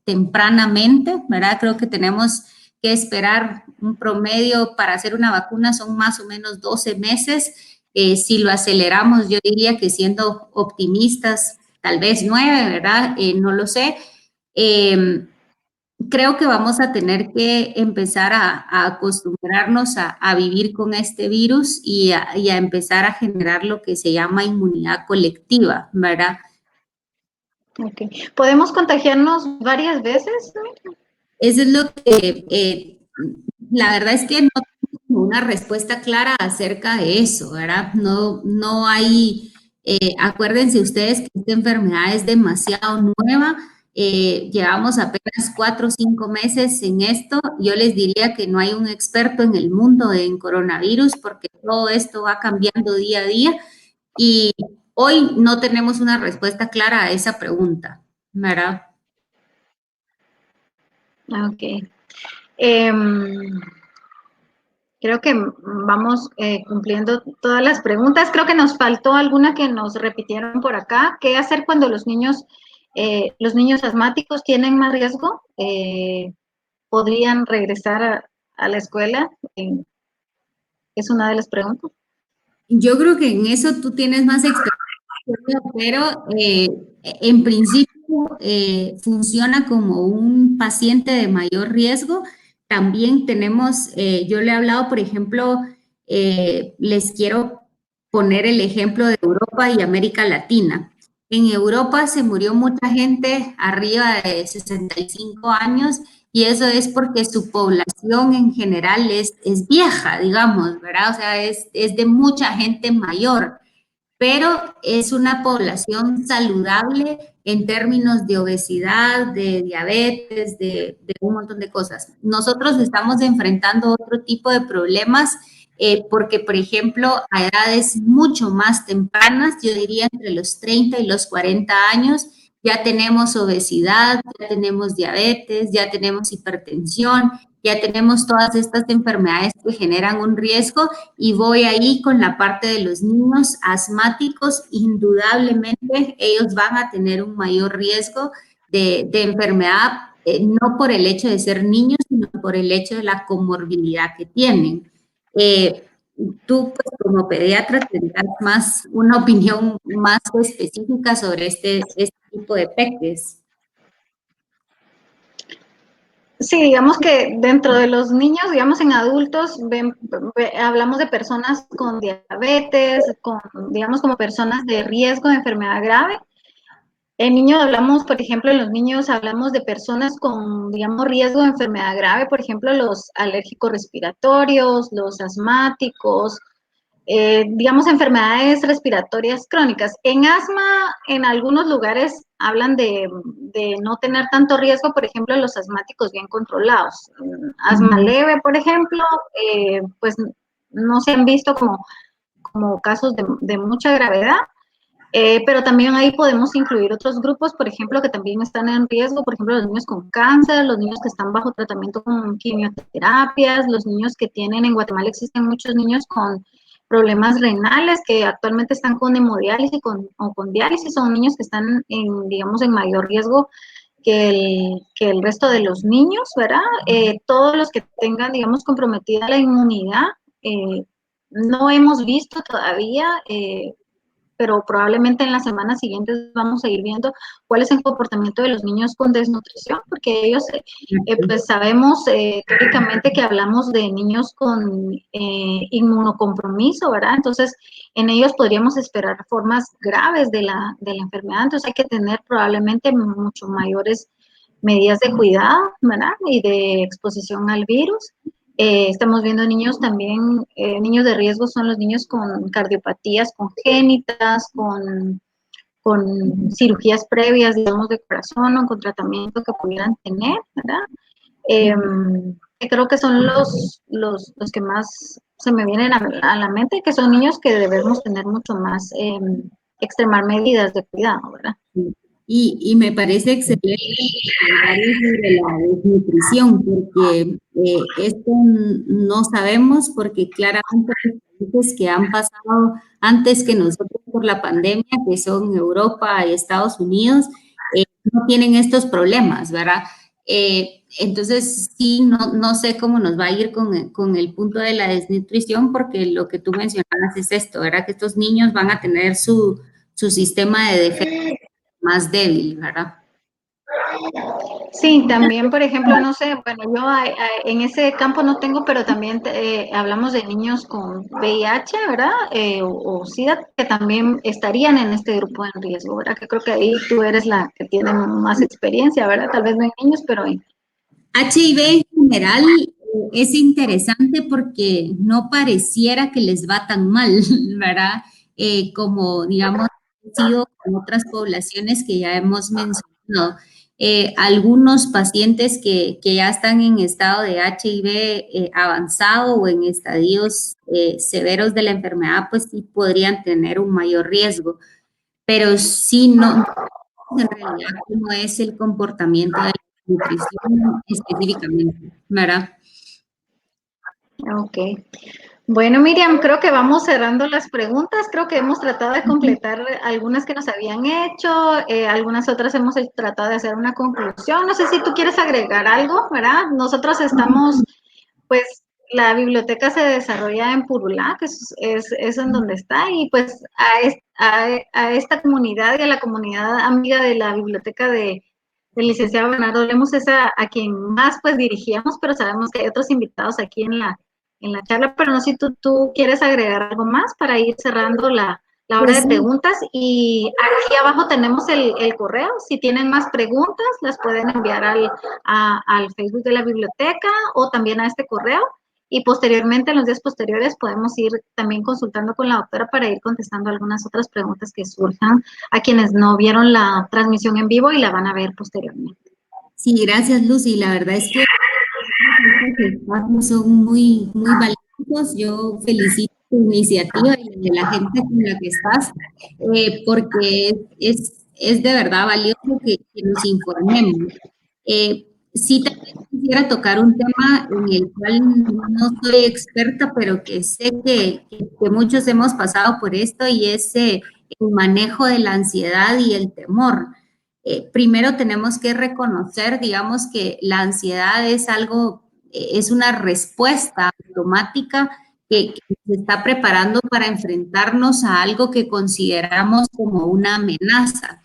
tempranamente, ¿verdad? Creo que tenemos que esperar un promedio para hacer una vacuna, son más o menos 12 meses. Si lo aceleramos, yo diría que siendo optimistas, tal vez 9, ¿verdad? No lo sé. Creo que vamos a tener que empezar a acostumbrarnos a vivir con este virus y a empezar a generar lo que se llama inmunidad colectiva, ¿verdad? Okay. ¿Podemos contagiarnos varias veces? Eso es lo que, la verdad es que no tengo una respuesta clara acerca de eso, ¿verdad? No hay, acuérdense ustedes que esta enfermedad es demasiado nueva, llevamos apenas 4 o 5 meses en esto. Yo les diría que no hay un experto en el mundo en coronavirus porque todo esto va cambiando día a día y hoy no tenemos una respuesta clara a esa pregunta, ¿verdad? Ok. Em, creo que vamos cumpliendo todas las preguntas. Creo que nos faltó alguna que nos repitieron por acá. ¿Qué hacer cuando los niños asmáticos tienen más riesgo? ¿Podrían regresar a la escuela? Es una de las preguntas. Yo creo que en eso tú tienes más experiencia, pero en principio funciona como un paciente de mayor riesgo. También tenemos, yo le he hablado, por ejemplo, les quiero poner el ejemplo de Europa y América Latina. En Europa se murió mucha gente arriba de 65 años y eso es porque su población en general es vieja, digamos, ¿verdad? O sea, es de mucha gente mayor, pero es una población saludable en términos de obesidad, de diabetes, de un montón de cosas. Nosotros estamos enfrentando otro tipo de problemas porque, por ejemplo, a edades mucho más tempranas, yo diría entre los 30 y los 40 años, ya tenemos obesidad, ya tenemos diabetes, ya tenemos hipertensión, ya tenemos todas estas enfermedades que generan un riesgo y voy ahí con la parte de los niños asmáticos, indudablemente ellos van a tener un mayor riesgo de enfermedad, no por el hecho de ser niños, sino por el hecho de la comorbilidad que tienen. Eh, Tú, pues, como pediatra, tendrás más, una opinión más específica sobre este tipo de peques. Sí, digamos que dentro de los niños, digamos en adultos, hablamos de personas con diabetes, digamos como personas de riesgo de enfermedad grave. En niños hablamos, por ejemplo, en los niños hablamos de personas con, digamos, riesgo de enfermedad grave, por ejemplo, los alérgicos respiratorios, los asmáticos, digamos, enfermedades respiratorias crónicas. En asma, en algunos lugares hablan de no tener tanto riesgo, por ejemplo, los asmáticos bien controlados. Asma leve, por ejemplo, pues no se han visto como casos de mucha gravedad. Pero también ahí podemos incluir otros grupos, por ejemplo, que también están en riesgo, por ejemplo, los niños con cáncer, los niños que están bajo tratamiento con quimioterapias, los niños que tienen, en Guatemala existen muchos niños con problemas renales que actualmente están con hemodiálisis o con diálisis, son niños que están, digamos, en mayor riesgo que el resto de los niños, ¿verdad? Todos los que tengan, digamos, comprometida la inmunidad, no hemos visto todavía pero probablemente en las semanas siguientes vamos a ir viendo cuál es el comportamiento de los niños con desnutrición, porque ellos, pues sabemos teóricamente que hablamos de niños con inmunocompromiso, ¿verdad? Entonces, en ellos podríamos esperar formas graves de la enfermedad, entonces hay que tener probablemente mucho mayores medidas de cuidado, ¿verdad? Y de exposición al virus. Estamos viendo niños también, niños de riesgo son los niños con cardiopatías congénitas, con cirugías previas, digamos, de corazón o con tratamiento que pudieran tener, ¿verdad? Creo que son los que más se me vienen a la mente, que son niños que debemos tener mucho más, extremar medidas de cuidado, ¿verdad? Y me parece excelente sobre la desnutrición, porque esto no sabemos, porque claramente los países que han pasado antes que nosotros por la pandemia, que son Europa y Estados Unidos, no tienen estos problemas, ¿verdad? Entonces, sí, no sé cómo nos va a ir con el punto de la desnutrición, porque lo que tú mencionabas es esto, ¿verdad? Que estos niños van a tener su sistema de defensa más débil, ¿verdad? Sí, también, por ejemplo, no sé, bueno, yo en ese campo no tengo, pero también hablamos de niños con VIH, ¿verdad? O SIDA, que también estarían en este grupo de riesgo, ¿verdad? Que creo que ahí tú eres la que tiene más experiencia, ¿verdad? Tal vez no en niños, pero en... HIV en general es interesante porque no pareciera que les va tan mal, ¿verdad? Como, digamos, ha sido con otras poblaciones que ya hemos mencionado. Algunos pacientes que ya están en estado de HIV avanzado o en estadios severos de la enfermedad, pues sí podrían tener un mayor riesgo, pero sí no, en realidad cómo es el comportamiento de la nutrición específicamente, ¿verdad? Ok. Bueno, Miriam, creo que vamos cerrando las preguntas. Creo que hemos tratado de completar algunas que nos habían hecho, algunas otras hemos tratado de hacer una conclusión. No sé si tú quieres agregar algo, ¿verdad? Nosotros estamos, pues, la biblioteca se desarrolla en Purulá, que es en donde está, y pues a esta comunidad y a la comunidad amiga de la biblioteca del licenciado Bernardo Lemos es a quien más pues dirigíamos, pero sabemos que hay otros invitados aquí en la charla, pero no sé si tú quieres agregar algo más para ir cerrando la hora Pues de sí, preguntas. Y aquí abajo tenemos el correo. Si tienen más preguntas, las pueden enviar al Facebook de la biblioteca o también a este correo. Y posteriormente, en los días posteriores, podemos ir también consultando con la doctora para ir contestando algunas otras preguntas que surjan a quienes no vieron la transmisión en vivo y la van a ver posteriormente. sí, gracias Lucy. La verdad es que estos espacios son muy valiosos. Yo felicito tu iniciativa y la de la gente con la que estás, porque es de verdad valioso que nos informemos. Sí, también quisiera tocar un tema en el cual no soy experta, pero que sé que muchos hemos pasado por esto y es el manejo de la ansiedad y el temor. Primero tenemos que reconocer, digamos, que la ansiedad es algo, es una respuesta automática que se está preparando para enfrentarnos a algo que consideramos como una amenaza.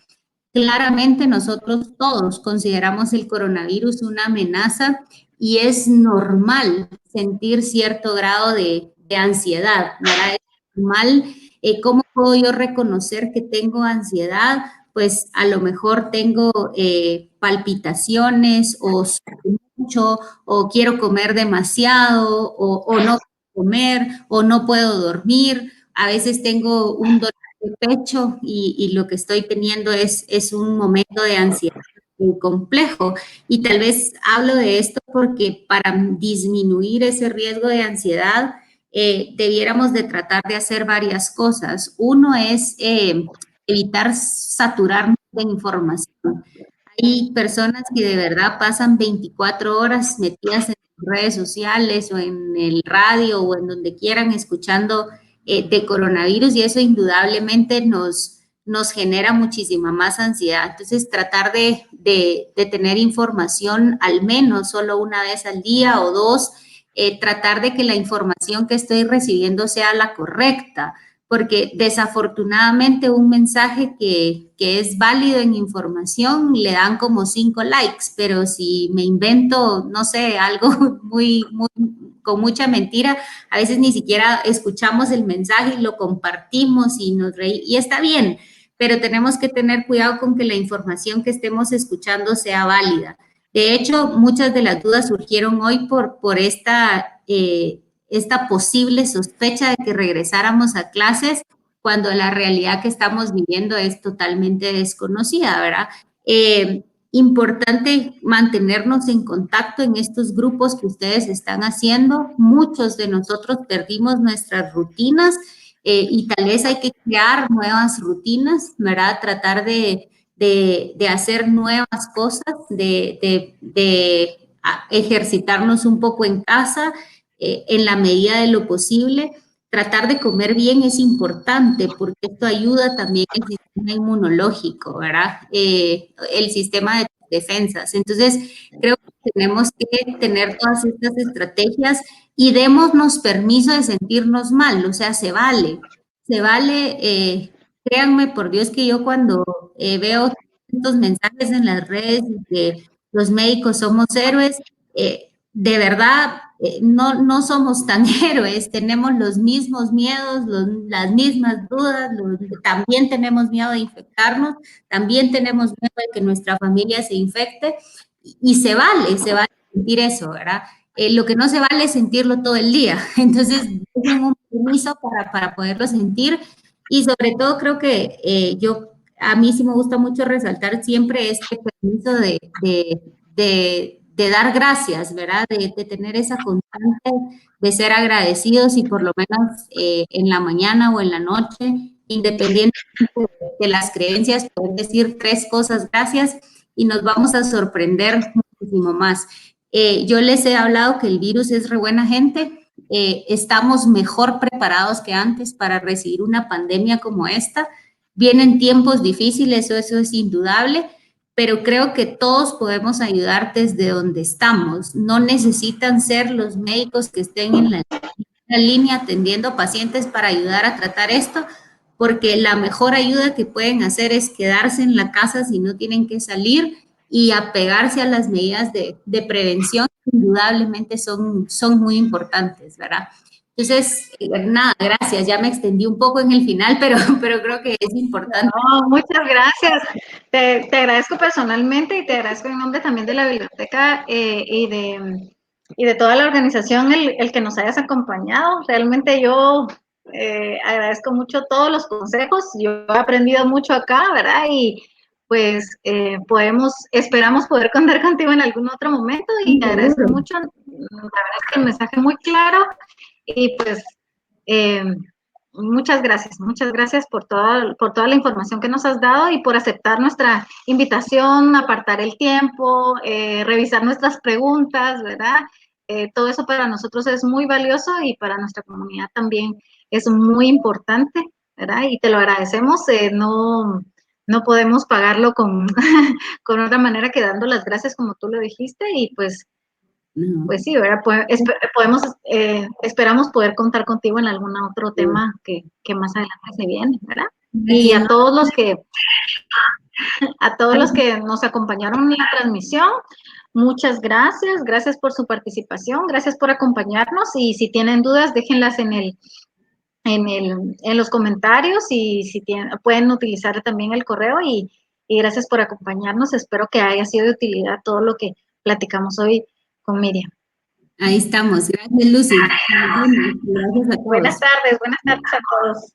Claramente nosotros todos consideramos el coronavirus una amenaza y es normal sentir cierto grado de ansiedad, ¿verdad? Es normal. ¿Cómo puedo yo reconocer que tengo ansiedad? Pues a lo mejor tengo palpitaciones o sudo mucho o quiero comer demasiado o no comer o no puedo dormir. A veces tengo un dolor de pecho y lo que estoy teniendo es un momento de ansiedad muy complejo. Y tal vez hablo de esto porque para disminuir ese riesgo de ansiedad, debiéramos de tratar de hacer varias cosas. Uno es evitar saturarnos de información. Hay personas que de verdad pasan 24 horas metidas en redes sociales o en el radio o en donde quieran escuchando de coronavirus y eso indudablemente nos genera muchísima más ansiedad. Entonces, tratar de tener información al menos solo una vez al día o dos, tratar de que la información que estoy recibiendo sea la correcta, porque desafortunadamente un mensaje que es válido en información le dan como 5 likes, pero si me invento, no sé, algo con mucha mentira, a veces ni siquiera escuchamos el mensaje y lo compartimos y nos reímos, y está bien, pero tenemos que tener cuidado con que la información que estemos escuchando sea válida. De hecho, muchas de las dudas surgieron hoy por esta posible sospecha de que regresáramos a clases cuando la realidad que estamos viviendo es totalmente desconocida, ¿verdad? Importante mantenernos en contacto en estos grupos que ustedes están haciendo. Muchos de nosotros perdimos nuestras rutinas y tal vez hay que crear nuevas rutinas, ¿verdad? Tratar de hacer nuevas cosas, ejercitarnos un poco en casa en la medida de lo posible. Tratar de comer bien es importante porque esto ayuda también al sistema inmunológico, ¿verdad? El sistema de defensas. Entonces, creo que tenemos que tener todas estas estrategias y démonos permiso de sentirnos mal, o sea, se vale, créanme, por Dios que yo cuando veo estos mensajes en las redes de que los médicos somos héroes, de verdad, no somos tan héroes, tenemos los mismos miedos, las mismas dudas, también tenemos miedo de infectarnos, también tenemos miedo de que nuestra familia se infecte y se vale sentir eso, ¿verdad? Lo que no se vale es sentirlo todo el día, entonces dejen un permiso para poderlo sentir y sobre todo creo que a mí sí me gusta mucho resaltar siempre este permiso de dar gracias, ¿verdad? De tener esa constante, de ser agradecidos y por lo menos en la mañana o en la noche, independientemente de las creencias, poder decir 3 cosas gracias y nos vamos a sorprender muchísimo más. Yo les he hablado que el virus es re buena gente, estamos mejor preparados que antes para recibir una pandemia como esta. Vienen tiempos difíciles, eso es indudable, pero creo que todos podemos ayudar desde donde estamos. No necesitan ser los médicos que estén en la línea atendiendo pacientes para ayudar a tratar esto, porque la mejor ayuda que pueden hacer es quedarse en la casa si no tienen que salir y apegarse a las medidas de prevención, que indudablemente son muy importantes, ¿verdad? Entonces, nada, gracias. Ya me extendí un poco en el final, pero creo que es importante. No, muchas gracias. Te agradezco personalmente y te agradezco en nombre también de la biblioteca y de toda la organización el que nos hayas acompañado. Realmente yo agradezco mucho todos los consejos. Yo he aprendido mucho acá, ¿verdad? Y pues esperamos poder contar contigo en algún otro momento y te agradezco mucho. La verdad es que el mensaje muy claro y pues muchas gracias por toda la información que nos has dado y por aceptar nuestra invitación, apartar el tiempo, revisar nuestras preguntas, ¿verdad? Todo eso para nosotros es muy valioso y para nuestra comunidad también es muy importante, ¿verdad? Y te lo agradecemos, no podemos pagarlo con otra manera que dando las gracias como tú lo dijiste y pues sí, ¿verdad? Esperamos poder contar contigo en algún otro tema que más adelante se viene, ¿verdad? Y a todos los que nos acompañaron en la transmisión, muchas gracias, gracias por su participación, gracias por acompañarnos y si tienen dudas, déjenlas en los comentarios y si pueden utilizar también el correo y gracias por acompañarnos. Espero que haya sido de utilidad todo lo que platicamos hoy con Miriam. Ahí estamos. Gracias, Lucy. Gracias a todos. Buenas tardes a todos.